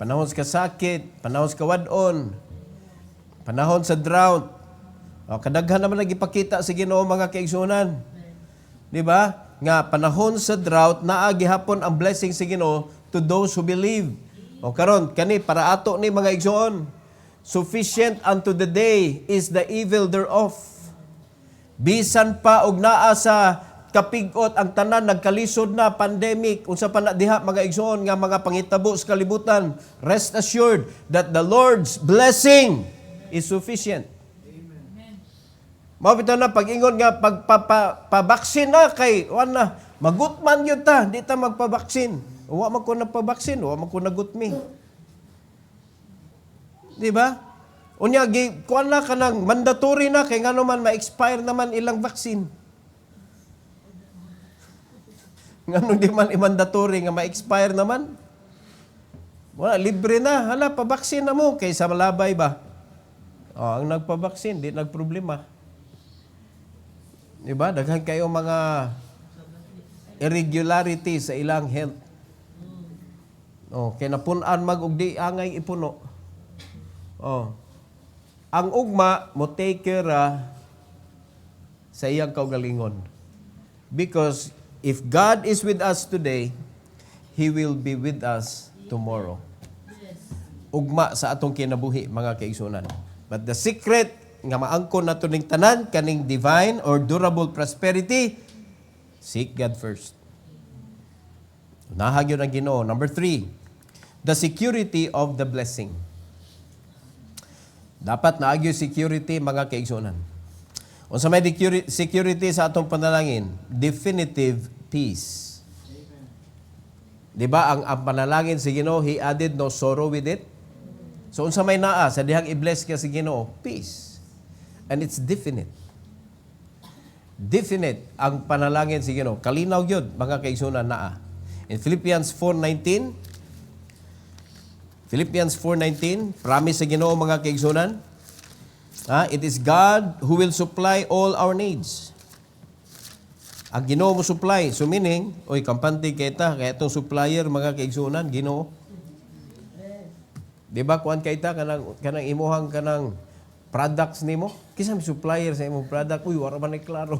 Panahon sa kasakit, panahon sa kawadon, panahon sa drought. Kadaghan naman nagipakita sa Ginoo mga kaigsunan. Di ba? Nga panahon sa drought naa gihapon ang blessing sa Ginoo to those who believe. O karon kani para ato ni mga igsoon. Sufficient unto the day is the evil thereof. Bisan pa og naa sa kapig-ot ang tanan nagkalisod na pandemic unsa pa na diha mga igsoon nga mga pangitabo sa kalibutan, rest assured that the Lord's blessing is sufficient. Amen. Mao bitaw na pag-ingon nga pagpabaksin na kay wala magutman yun ta, di ta magpabaksin. Wa man ko nagpabaksin, wa man ko nagutmi. Di ba? Unya kuan na kanang mandatory na kay ngano man ma-expire naman ilang vaccine. Ngano di man i-mandatory nga ma-expire naman? Wala libre na, hala pa-vaccine na mo kay sa malabay ba? Ang nagpa-vaccine di nagproblema. Di ba? Daghan kayo mga irregularity sa ilang health. Kay napun-an mag og di angay ipuno. Ang ugma mo take care sa iyang kaugalingon. Because if God is with us today, He will be with us tomorrow. Ugma sa atong kinabuhi mga kaigsunan. But the secret nga maangkon nato ning tanan kaning divine or durable prosperity, seek God first. Nahag yun ang Ginoo. Number 3, the security of the blessing. Dapat naagyo security mga kaigsunan. Unsa may security sa atong panalangin? Definitive peace. Di ba ang panalangin sa Ginoo, He added no sorrow with it. So unsa may naa sa dihang i-bless ka sa Ginoo? Peace. And it's definite. Definite ang panalangin sa Ginoo. Kalinaw gyud mga kaigsunan naa. In Philippians 4:19, promise sa Ginoo mga kaigsunan. It is God who will supply all our needs. Ang Ginoo mo supply. So meaning, kampante kita, kaya itong supplier mga kaigsunan, Ginoo. Di ba, kuhan kita, kanang imuhang kanang products nimo? Kisa may supplier sa imong product, wala man ay klaro.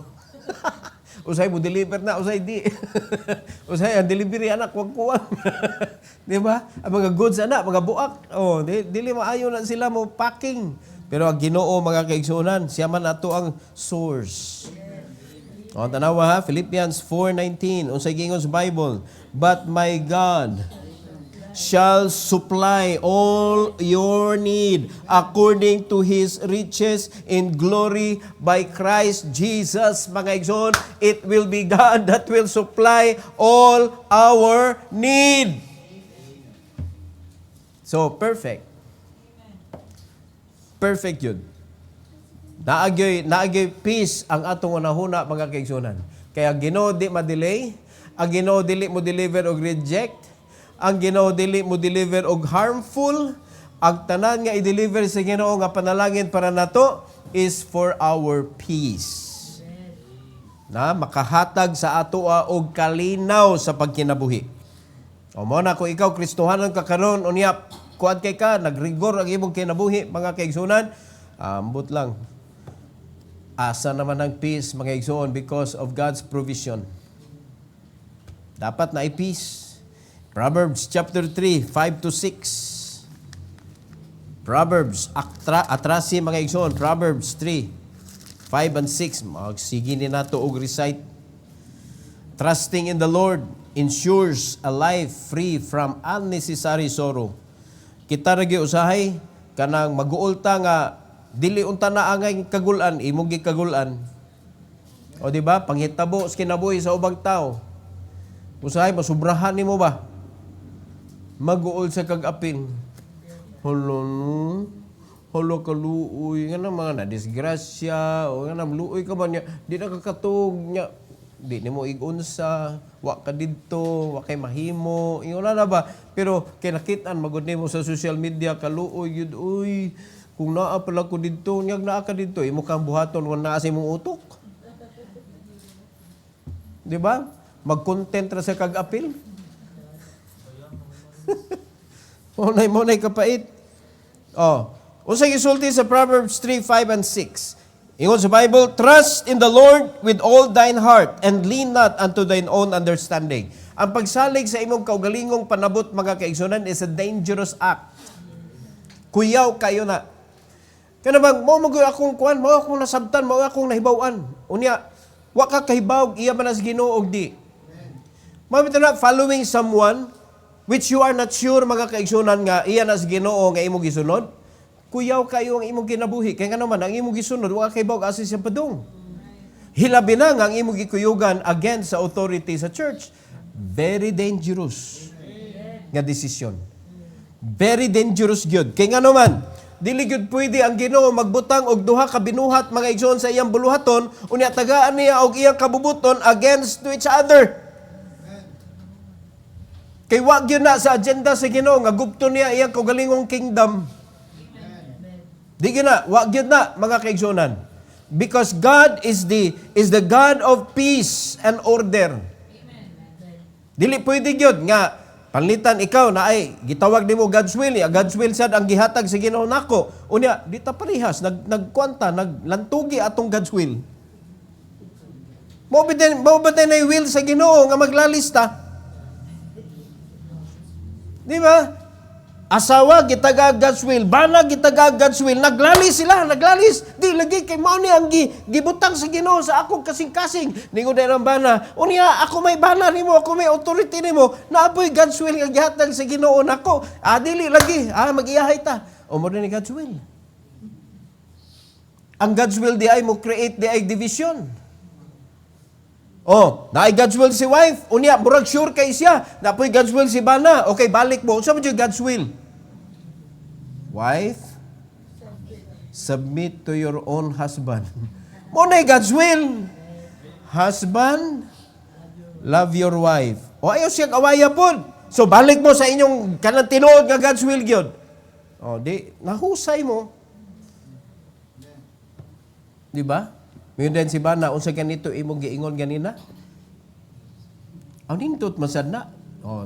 Usay mo deliver na, usay di. Usay ang delivery anak wag kuwang. Di ba? Ang mga goods anak, mga buak. Dili maayo na sila mo packing. Pero ang Ginoo mga kaigsunan, siya man ato ang source. Tanawa ha, Philippians 4:19, unsay gingon sa Bible, but my God shall supply all your need according to His riches in glory by Christ Jesus. Mga igsoon, it will be God that will supply all our need. So, perfect. Perfect yun. Naagyoy peace ang atong unahuna mga kaigsunan. Kaya Ginoo di ma-delay, ang Ginoo dili mo deliver og reject, ang Ginoo dili mo deliver og harmful. Ang tanan nga i-deliver sa Ginoo nga panalangin para nato is for our peace. Na makahatag sa ato og kalinaw sa pagkinabuhi. O mo na kung ikaw Kristohanon ka karon unya kuan kay ka nagrigor ang imong kinabuhi mga kaigsunan, ambot lang. Asa naman ang peace mga igsoon because of God's provision. Dapat na peace. Proverbs chapter 3, 5 to 6. Proverbs, atrasi mga igsoon, Proverbs 3, 5 and 6. Magsige ni nato og recite. Trusting in the Lord ensures a life free from unnecessary sorrow. Kita ragi usahay kanang mag-uulta nga dili unta na angay kagulan, imong gikagulan. O di ba? Panghitabo sa kinabuhi sa ubang tao. Usahay masubrahan nimo ba? Mag-uol sa kag-apil. Holo kaluoy nga na mga na disgrasya o nga na luoy ka man niya di na kakatog niya di nimo igunsa wa ka didto wa kay mahimo ingon na ba pero kay nakit-an magud nimo sa social media kaluoy gyud uy kung naa pala ko didto nyag naa ka didto imo kang buhaton wa naa sa imong utok di ba mag-content ra sa kag-apil mo nay kapait unsay gisulti sa Proverbs 3, 5 and 6 ingon sa Bible, trust in the Lord with all thine heart and lean not unto thine own understanding. Ang pagsalig sa imong kaugalingong panabot mga kaigsunan is a dangerous act. Kuyaw kayo na. Kaya bang, mo akong kuan, mo akong nasabtan, mo akong nahibawan. Unya, wa ka kahibaw, iya man as Ginoo og di. Mabito na, following someone which you are not sure mga kaigsunan nga iya nas Ginoo nga imong gisunod. Kuyaw kayo ang imong kinabuhi. Kaya nga naman, ang imong gisunod, wala kay bawag asis yung padung. Hilabi na nga ang imong gikuyugan against sa authority sa church. Very dangerous nga desisyon. Very dangerous gyud. Kaya nga naman, dili gyud pwede ang Ginoo magbutang og duha ka binuhat mga igsoon sa iyang buluhaton, unya tagaan niya og iyang kabubuton against to each other. Kay wa gyud na sa agenda sa Ginoo nga gupto niya iyang kaugalingong kingdom. Di na, wag yun na, mga kaigsunan. Because God is the God of peace and order. Dili pwede yun nga, panlitan ikaw na ay, gitawag nimo God's will, God's will sad ang gihatag sa Ginoo nako. Unya, di ta parihas, nagkwanta, naglantugi atong God's will. Mao ba na will sa Ginoo nga maglalista? Di ba? Asawa, gitagag God's will. Bana, gitagag God's will. Naglalis sila, naglalis. Di, lagi kay mao ni ang gibutang sa Ginoo sa akong kasing-kasing. Ningon na ng bana. Unya, ako may bana nimo, ako may authority nimo. Naapoy God's will nga gihatag sa Ginoo nako. Dili lagi. Mag-iyahay ta. O mo ni God's will. Ang God's will di ay mo create di ay division. Naay God's will si wife. Unya, murag sure kay siya. Naapoy God's will si bana. Okay, balik mo. Sa mo God's will? Wife, submit to your own husband. Muna'y God's will. Husband, love your wife. Ayaw siyang awaya po. So, balik mo sa inyong kanang tinuod nga God's will yun. Di, nahusay mo. Di ba? Ngayon din si Bana, unsa ganito imong giingon ganina? Nindot masad na.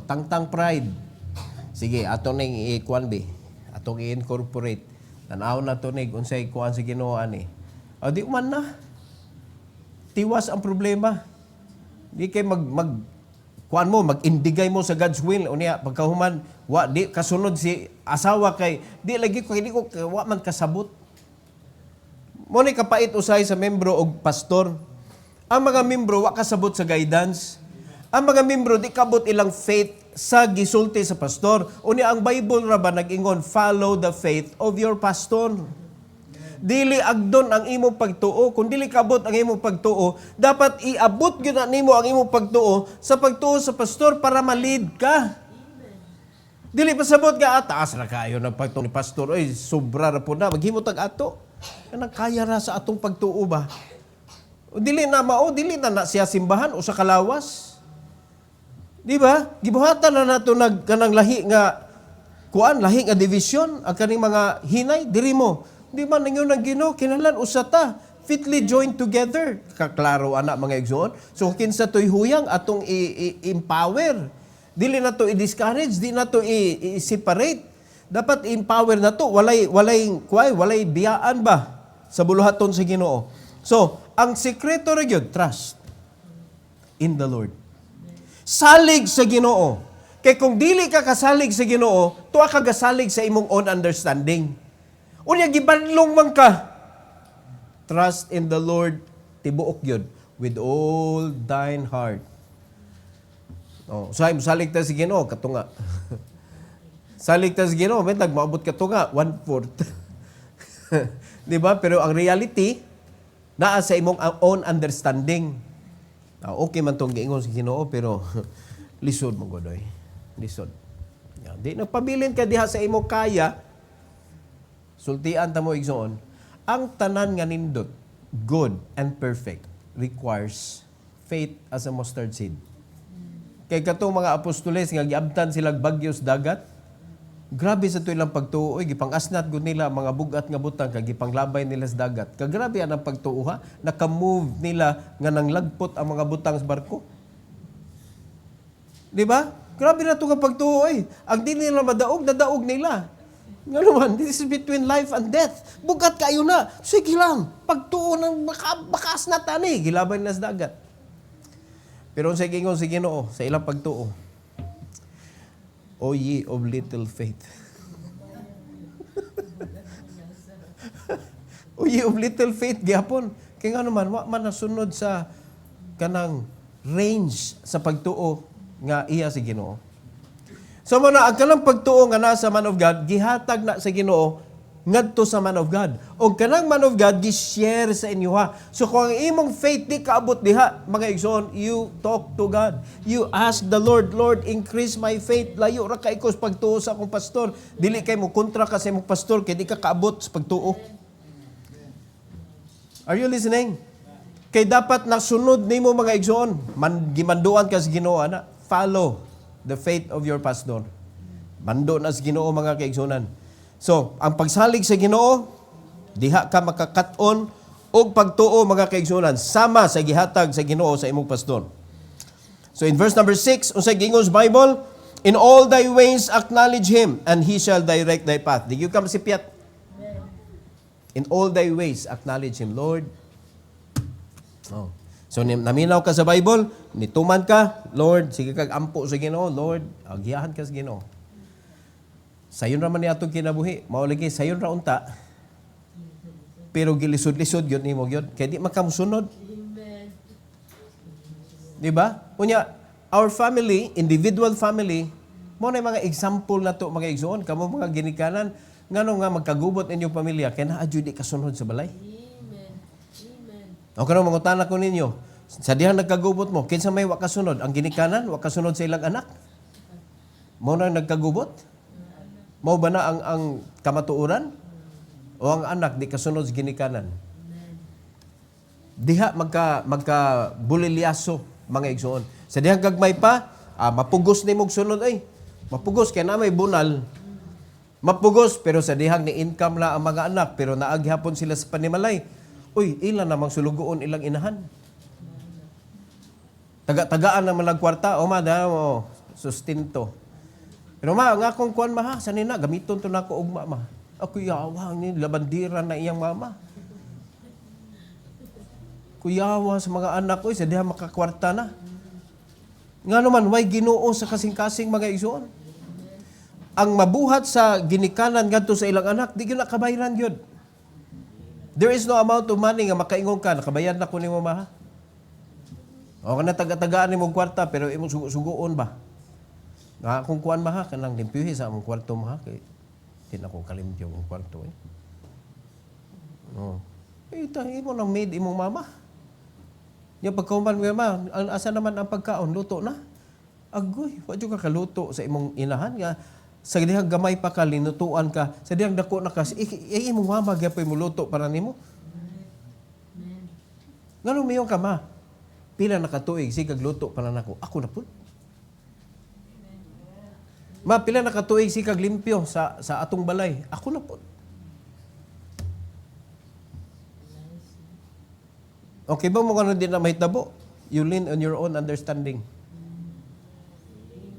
Tangtang pride. Sige, ato ning i-kuan be. Atong i-incorporate. Tanaw na to nig unsay kuan sa Ginoo ani. Di man na. Tiwas ang problema. Di kay kuan mo, mag-indigay mo sa God's will. Unya pagkahuman, di kasunod si asawa kay di lagi ko wa man kasabot. Mo ni kapait usay sa membro og pastor. Ang mga membro wa kasabot sa guidance. Ang mga membro di kabot ilang faith sa gisulti sa pastor. Unya ang Bible ra ba nag-ingon, follow the faith of your pastor. Dili agdon ang imong pagtuo. Kung dili kabot ang imong pagtuo, dapat iabot gyud nimo ang imong pagtuo sa pastor para malid ka. Dili pasabot ka taas ra kayo ng pagtuo ni pastor. Oy, sobra ra pud na maghimo tag ato. Kanang kaya ra sa atong pagtuo ba? Dili na siya simbahan o sa kalawas. Di ba? Gibuhatan na nato kanang lahi nga lahi nga division ang kaning mga hinay diri mo. Di ba ninyo nang Ginoo kinahanglan usata fitly joined together. Kaklaro ana mga igsoon. So kinsa toy huyang atong i-empower. Dili na to i-discourage, di na to i-separate. Dapat i-empower na to. Walay biyaan ba sa buluhaton sa Ginoo. So, ang sekreto ra gyud trust in the Lord. Salig sa Ginoo. Kay kung dili ka kasalig sa Ginoo, tuwa ka gasalig sa imong own understanding. Unya gibanlong man ka. Trust in the Lord, tibuok yun, with all thine heart. Oh, salig ta sa Ginoo, katunga. Salig ta sa Ginoo, may nagmaabot katunga, 1/4. Di ba? Pero ang reality, naa sa imong own understanding. Okay man itong giingon sa Ginoo, pero lisod mo godoy. Lisod. Di nagpabilin ka diha sa imong kaya, sultian ta mo igsoon, ang tanan nga nindot, good and perfect, requires faith as a mustard seed. Kay katong mga apostoles nga giabtan silang bagyos dagat, grabe sa ilang pagtuo, gipangasnat gud nila mga bugat nga butang kag gipanglabay nila sa dagat. Kagrabe ang pagtuo ha, naka-move nila nga nanglagpot ang mga butang sa barko. Di ba? Grabe na ito nga pagtuo Ang di nila madaog, nadaog nila. Nga naman, this is between life and death. Bugat kayo na. Sige lang, pagtuo ng makasnat ani, gilabay nila sa dagat. Pero sa gingon si Ginoo sa ilang pagtuo, O ye of little faith. O ye of little faith, gihapon. Kaya nga naman, wa man nasunod sa kanang range sa pagtuo nga iya si Ginoo. So muna, ang kanang pagtuo nga nasa man of God, gihatag na sa Ginoo ngadto sa man of God. O kanang man of God, gi-share sa inyo ha. So kung ang imong faith di kaabot diha, mga igsoon, you talk to God. You ask the Lord, Lord, increase my faith. Layo ra kay ko sa pagtuo sa akong pastor. Dili kay mo kontra ka sa imong pastor kay di ka kaabot sa pagtuo. Are you listening? Kay dapat nasunod nimo mga igsoon, gimanduan ka sa Ginoo ana. Follow the faith of your pastor. Mando na sa Ginoo mga kaigsunan. So, ang pagsalig sa Ginoo, diha ka makakat-on og pagtuo mga kaigsunan sama sa gihatag sa Ginoo sa imong pastor. So in verse number 6, unsay giingon sa Bible, in all thy ways acknowledge him and he shall direct thy path. Di gyud ka masipyat. In all thy ways acknowledge him, Lord. Oh. So naminaw ka sa Bible, nituman ka, Lord, sige kag ampo sa Ginoo, Lord, agiyahan ka sa Ginoo. Sayon ra man ni atong kinabuhi, mao lagi sayon ra unta. Pero gilisod-lisod gyud nimo gyud, kay di makamusunod. Di ba? Unya, our family, individual family, mo na mga example na to mga igsoon, kamo mga ginikanan, ngano nga magkagubot inyong pamilya kay naa jud di kasunod sa balay. O kanang mangutana ko ninyo, sa dihang nagkagubot mo, kinsa may wa kasunod? Ang ginikanan, wa kasunod sa ilang anak? Mo na nagkagubot? Mao ba na ang kamatuoran? O ang anak di kasunod sa ginikanan? Diha magka bulilyaso mga igsoon. Sa dihang gagmay pa, mapugos ni mong sunod mapugos kay na may bunal. Mapugos pero sa dihang ni income la ang mga anak pero naaghapon sila sa panimalay. Uy, ilan namang sulugoon ilang inahan. Taga-tagaan naman lang kwarta. O madam, sustinto. Pero nga akong kuwan maha, sanina, gamiton to na ako og mama. Ako yawa, ni labandira na iyang mama. Kuyawa sa mga anak ko, sa diha makakwarta na. Nga naman, way Ginoo sa kasing-kasing mga igsoon. Ang mabuhat sa ginikanan ngadto sa ilang anak, di gyud nakabayran gyud. There is no amount of money nga makaingon ka, nakabayad na ko nimo maha. O kana taga-tagaan nimo kwarta pero imong sugo-sugoon ba? Nga kung kuan maha kanang limpyuhi sa among kwarto maha kay din ako kalimpyo ang kwarto Oh. Ito imo nang maid imong mama. Nya pagkauman mo ma, asa naman ang pagkaon luto na. Agoy, wa jud ka kaluto sa imong inahan nga sa dihang gamay pa ka linutuan ka, sa dihang dako na ka, imong mama gyapon mo luto para nimo. Ngano miyon ka ma? Pila na katuig sigag luto para nako. Ako na pud. Ma, pila na katuig si kag limpyo sa atong balay. Ako na po. Okay ba mo din na mahitabo? You lean on your own understanding.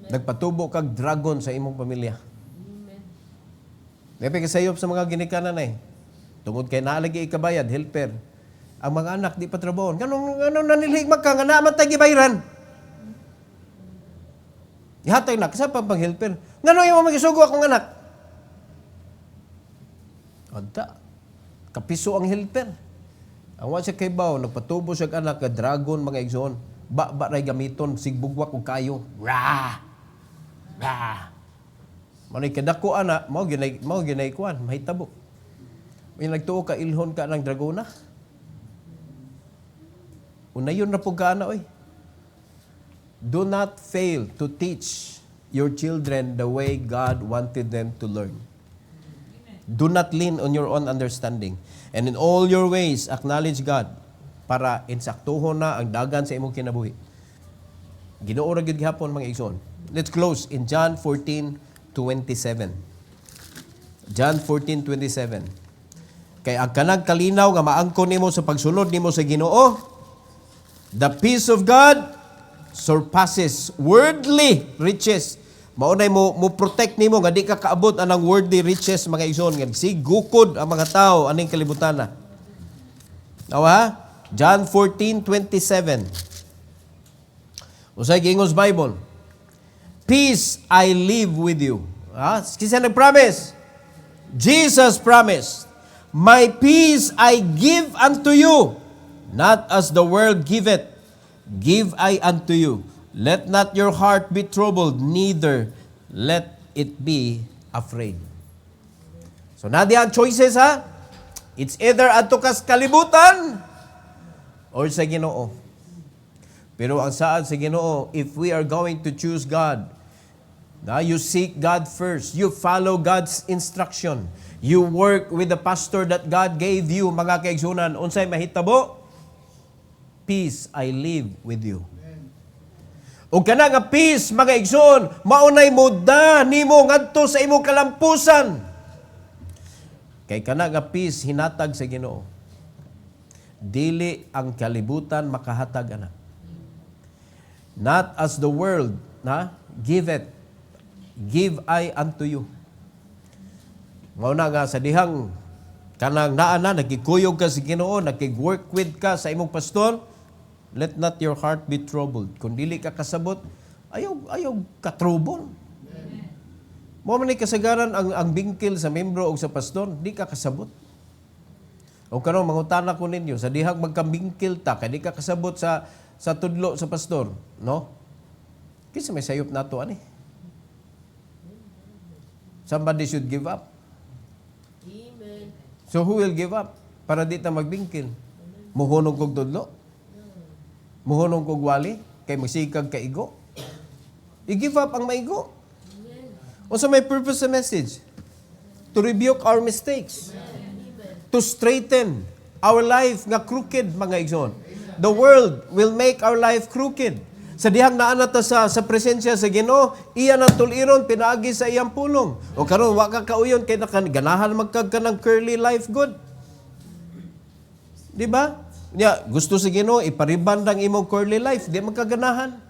Nagpatubo kag dragon sa imong pamilya. Nepe kasayop sa mga ginikanan Tungod kay naalagi ikabayad, helper. Ang mga anak di pa trabaho. Ganun nanilhig magka nga naman tayo gibayran. Ihatag na, kasa pang helper. Ngano yung magisugo akong anak? Anta, kapiso ang helper. Ang wa siya kay baw, nagpatubo siya anak ka dragon mga igsoon. Ba ray gamiton, sigbugwa ko kayo. Ra! Ra! Manay kadako ana, mao ginay kuan, mahitabo. May nagtuo ka ilhon ka ng dragona. Unayon na po ka ana, oy. Do not fail to teach your children the way God wanted them to learn. Do not lean on your own understanding. And in all your ways, acknowledge God para insaktuhon na ang dagan sa imong kinabuhi. Ginoo ra gyud gihapon mga igsoon. Let's close in John 14:27. John 14:27. Kay ang kanang kalinaw nga maangkon nimo sa pagsulod nimo sa Ginoo, the peace of God surpasses worldly riches. Maunay mo protect nimo nga di ka kaabot anang worldly riches mga igsoon nga sigukod ang mga tao aning kalibutan na. Nawa? John 14:27. Usay giingos Bible. Peace I leave with you. Kisa nag-promise? Jesus promised, my peace I give unto you, not as the world giveth, give I unto you. Let not your heart be troubled, neither let it be afraid. So, nadiyan choices ha? It's either adto kas kalibutan or sa Ginoo. Pero ang saan sa Ginoo, if we are going to choose God, you seek God first. You follow God's instruction. You work with the pastor that God gave you, mga kaigsunan. Unsay mahitabo? Peace I live with you. O kana nga peace, mga igsoon, maunay muda nimo ngadto sa imong kalampusan. Kay kana nga peace hinatag sa Ginoo. Dili ang kalibutan makahatag ana. Not as the world, give it. Give I unto you. Mauna nga sa dihang kanang naa na nagkikuyog ka sa Ginoo, nagkig-work with ka sa imong pastor, let not your heart be troubled. Kung dili ka kasabot, ayaw ka-trouble. Mo man ni kasagaran ang bingkil sa membro o sa pastor, di ka kasabot. O karon mangutana ko ninyo, sa dihang magkambingkil ta, kay di ka kasabot sa tudlo sa pastor, no? Kisa may sayop nato ani. Somebody should give up. Amen. So who will give up para di ta magbingkil? Muhunong kog tudlo? Muhunong kog wali? Kay magsikag ka igo? I-give up ang maigo. Unsa may purpose sa message? To rebuke our mistakes. To straighten our life nga crooked, mga igsoon. The world will make our life crooked. Sa dihang naana ta sa presensya sa Ginoo, iya nang tuliron pinaagi sa iyang pulong. O karon wa ka kauyon kay ganahan magkagka ng curly life good. Di ba? Gusto sa Ginoo ipariband ang imong curly life, di magkaganahan.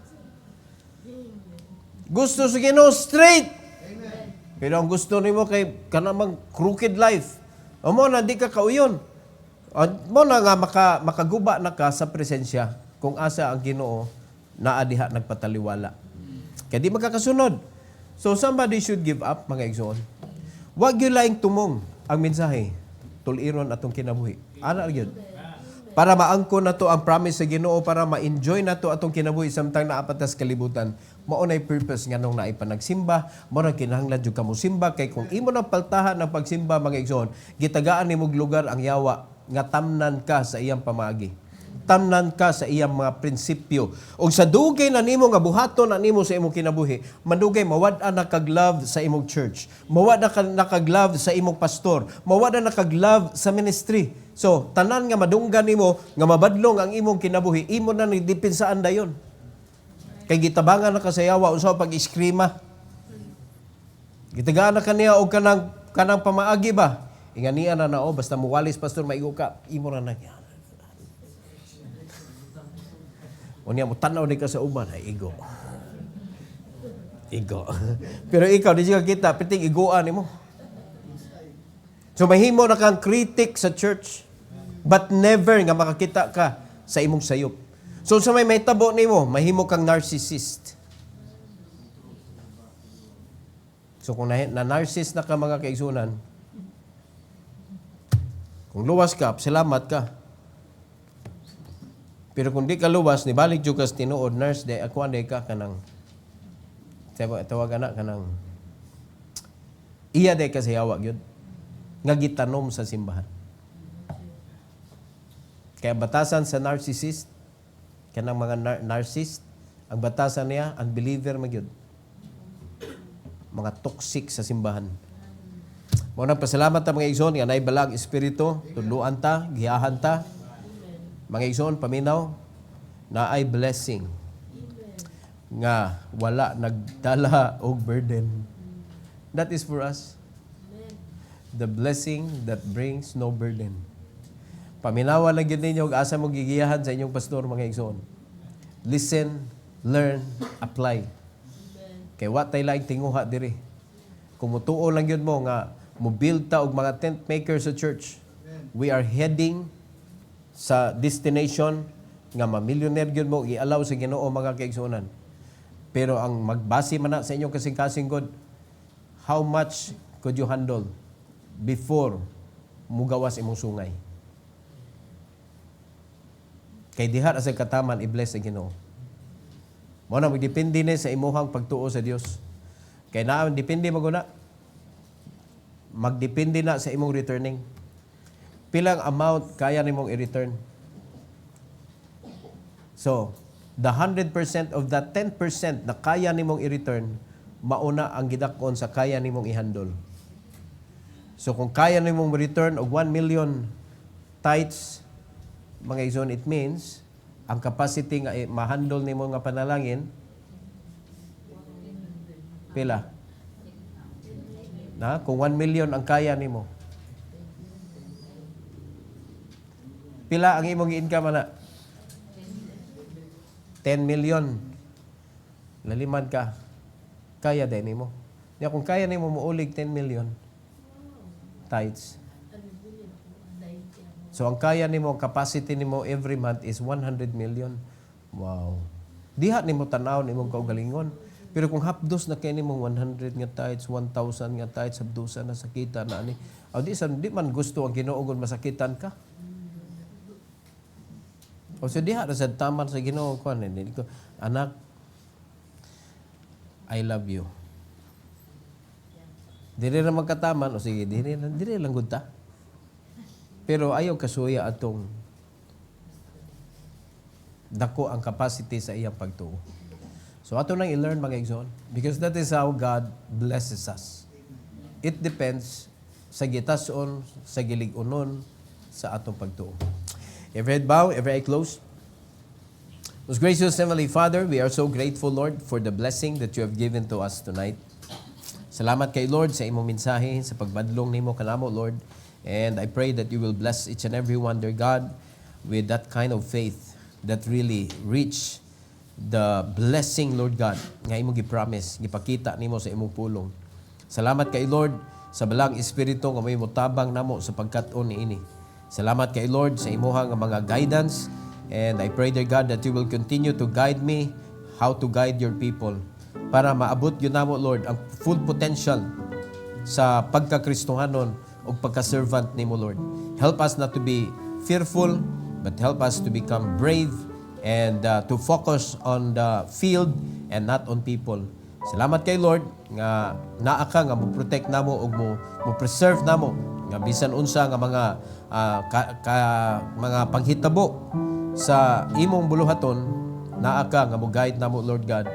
Gusto sa Ginoo straight. Amen. Pero ang gusto nimo kay kanamang crooked life. O mo na di ka kauyon. Mo na nga makaguba na ka sa presensya kung asa ang Ginoo naa diha nagpataliwala. Kaya di magkakasunod. So somebody should give up, mga igsoon. Wag gyud laing tumong ang mensahe. Tuliron atong kinabuhi. Ana gyud. Para maangkon nato ang promise sa Ginoo, para ma-enjoy nato atong kinabuhi samtang naapatas kalibutan. Mao nay purpose nganong naay panagsimba, mao ra kinahanglan jud kamo simba kay kung imo nang paltahan ang pagsimba, mga igsoon, gitagaan nimog lugar ang yawa nga tamnan ka sa iyang pamaagi. Tamnan ka sa iyang mga prinsipyo. O sa dugay na nimo nga buhaton na nimo sa imong kinabuhi, madugay mawad-an na kag-love sa imong church. Mawad na kag-love sa imong pastor. Mawad na kag-love sa ministry. So, tanan nga madunggan nimo nga mabadlong ang imong kinabuhi, imo na ni dipinsaan dayon. Kay gitabangan na kasayawa unsa pag-iskrima. Gitagaan na kaniya og kanang pamaagi ba? Inganian na basta muwalis pastor maigo ka, imo na niya. Unya mo tanaw ni ka sa uban, ay igo. Igo. Pero ikaw di ka kita piting igoan nimo. So mahimo na kang critic sa church, but never nga makakita ka sa imong sayop. So sa may tabo nimo, mahimo kang narcissist. So kung na-narcissist na ka mga kaigsunan, kung luwas ka, salamat ka. Pero kung di ka luwas, nibalik yung kas tinuod, nurse, de, ako anday ka kanang, tawagan na kanang, iya de ka sayawag yun, nga gitanom sa simbahan. Kaya batasan sa narcissist, kanang mga narcissist, ang batasan niya, unbeliever magyud. Mga toxic sa simbahan. Muna pasalamat ta mga igsoon, nga naibalag espiritu, tudluan ta, giyahan ta. Mga igsoon, paminaw, na ay blessing. Nga wala nagdala og burden. That is for us. The blessing that brings no burden. Paminawa lang yun ninyo, asa mo gigiyahan sa inyong pastor, mga igsoon. Listen, learn, apply. Kaya what tayo lang tinguha diri. Kung mutuo lang yun mo nga, mo-build ta og mga tent makers sa church. We are heading sa destination nga ma-millionaire yun mo, i-allow sa Ginoo mga kaigsunan. Pero ang magbase man na sa inyong kasing-kasing God, how much could you handle before mugawas imong sungay? Kay diha sa kataman, i-bless sa Ginoo. Mo na magdepende ni sa imuhang pagtuo sa Dios. Kay naa depende maguna. Magdepende na sa imong returning. Pilang amount kaya nimong i-return. So, the 100% of that 10% na kaya nimong i-return, mauna ang gidakon sa kaya nimong i-handle. So, kung kaya nimong return og 1 million tithes, mga igsoon, it means ang capacity nga ma-handle nimo nga panalangin pila na kung 1 million ang kaya nimo, pila ang imong income na 10 million laliman ka, kaya din nimo. Nya kung kaya nimo muulig 10 million tithes, so ang kaya nimo, capacity nimo every month is 100 million. Wow. Diha nimo tanaw nimong kaugalingon. Pero kung hapdos na kay nimo 100 nga tithes, 1,000 nga tithes, hapdosa na sakita na ani. Aw di man gusto ang Ginoo gon masakitan ka. O so diha ra sad taman sa Ginoo kon ni ko, anak, I love you. Dili ra magkataman o sige, dili lang gud ta. Pero ayaw kasuya atong dako ang capacity sa iyang pagtuo. So ato nang i-learn mga igsoon, because that is how God blesses us. It depends sa gitason, sa gilig-unon, sa atong pagtuo. Every head bow, every eye closed. Most gracious Heavenly Father, we are so grateful, Lord, for the blessing that you have given to us tonight. Salamat kay Lord sa imong mensahe, sa pagbadlong nimo kanamo, Lord. And I pray that you will bless each and every one, dear God, with that kind of faith that really reach the blessing, Lord God, nga imong gi-promise, gipakita nimo sa imong pulong. Salamat kay Lord sa balang espiritu nga may mutabang namo sa pagkat-on niini. Salamat kay Lord sa imuhang mga guidance, and I pray, dear God, that you will continue to guide me how to guide your people para maabot yun namo, Lord, ang full potential sa pagkakristohanon o pagka-servant nimo, Lord. Help us not to be fearful, but help us to become brave and to focus on the field and not on people. Salamat kay Lord nga naa ka nga mo-protect namo ug mo preserve namo nga bisan unsa nga mga panghitabo sa imong buluhaton, naa ka nga mo-guide namo, Lord God,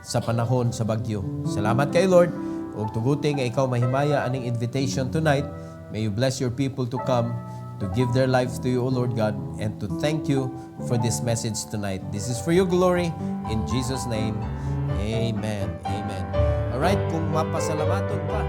sa panahon sa bagyo. Salamat kay Lord ug tuguti nga ikaw mahimaya aning invitation tonight. May you bless your people to come to give their lives to you, O Lord God, and to thank you for this message tonight. This is for your glory. In Jesus' name, amen. Amen. Alright, kung mapasalamaton pa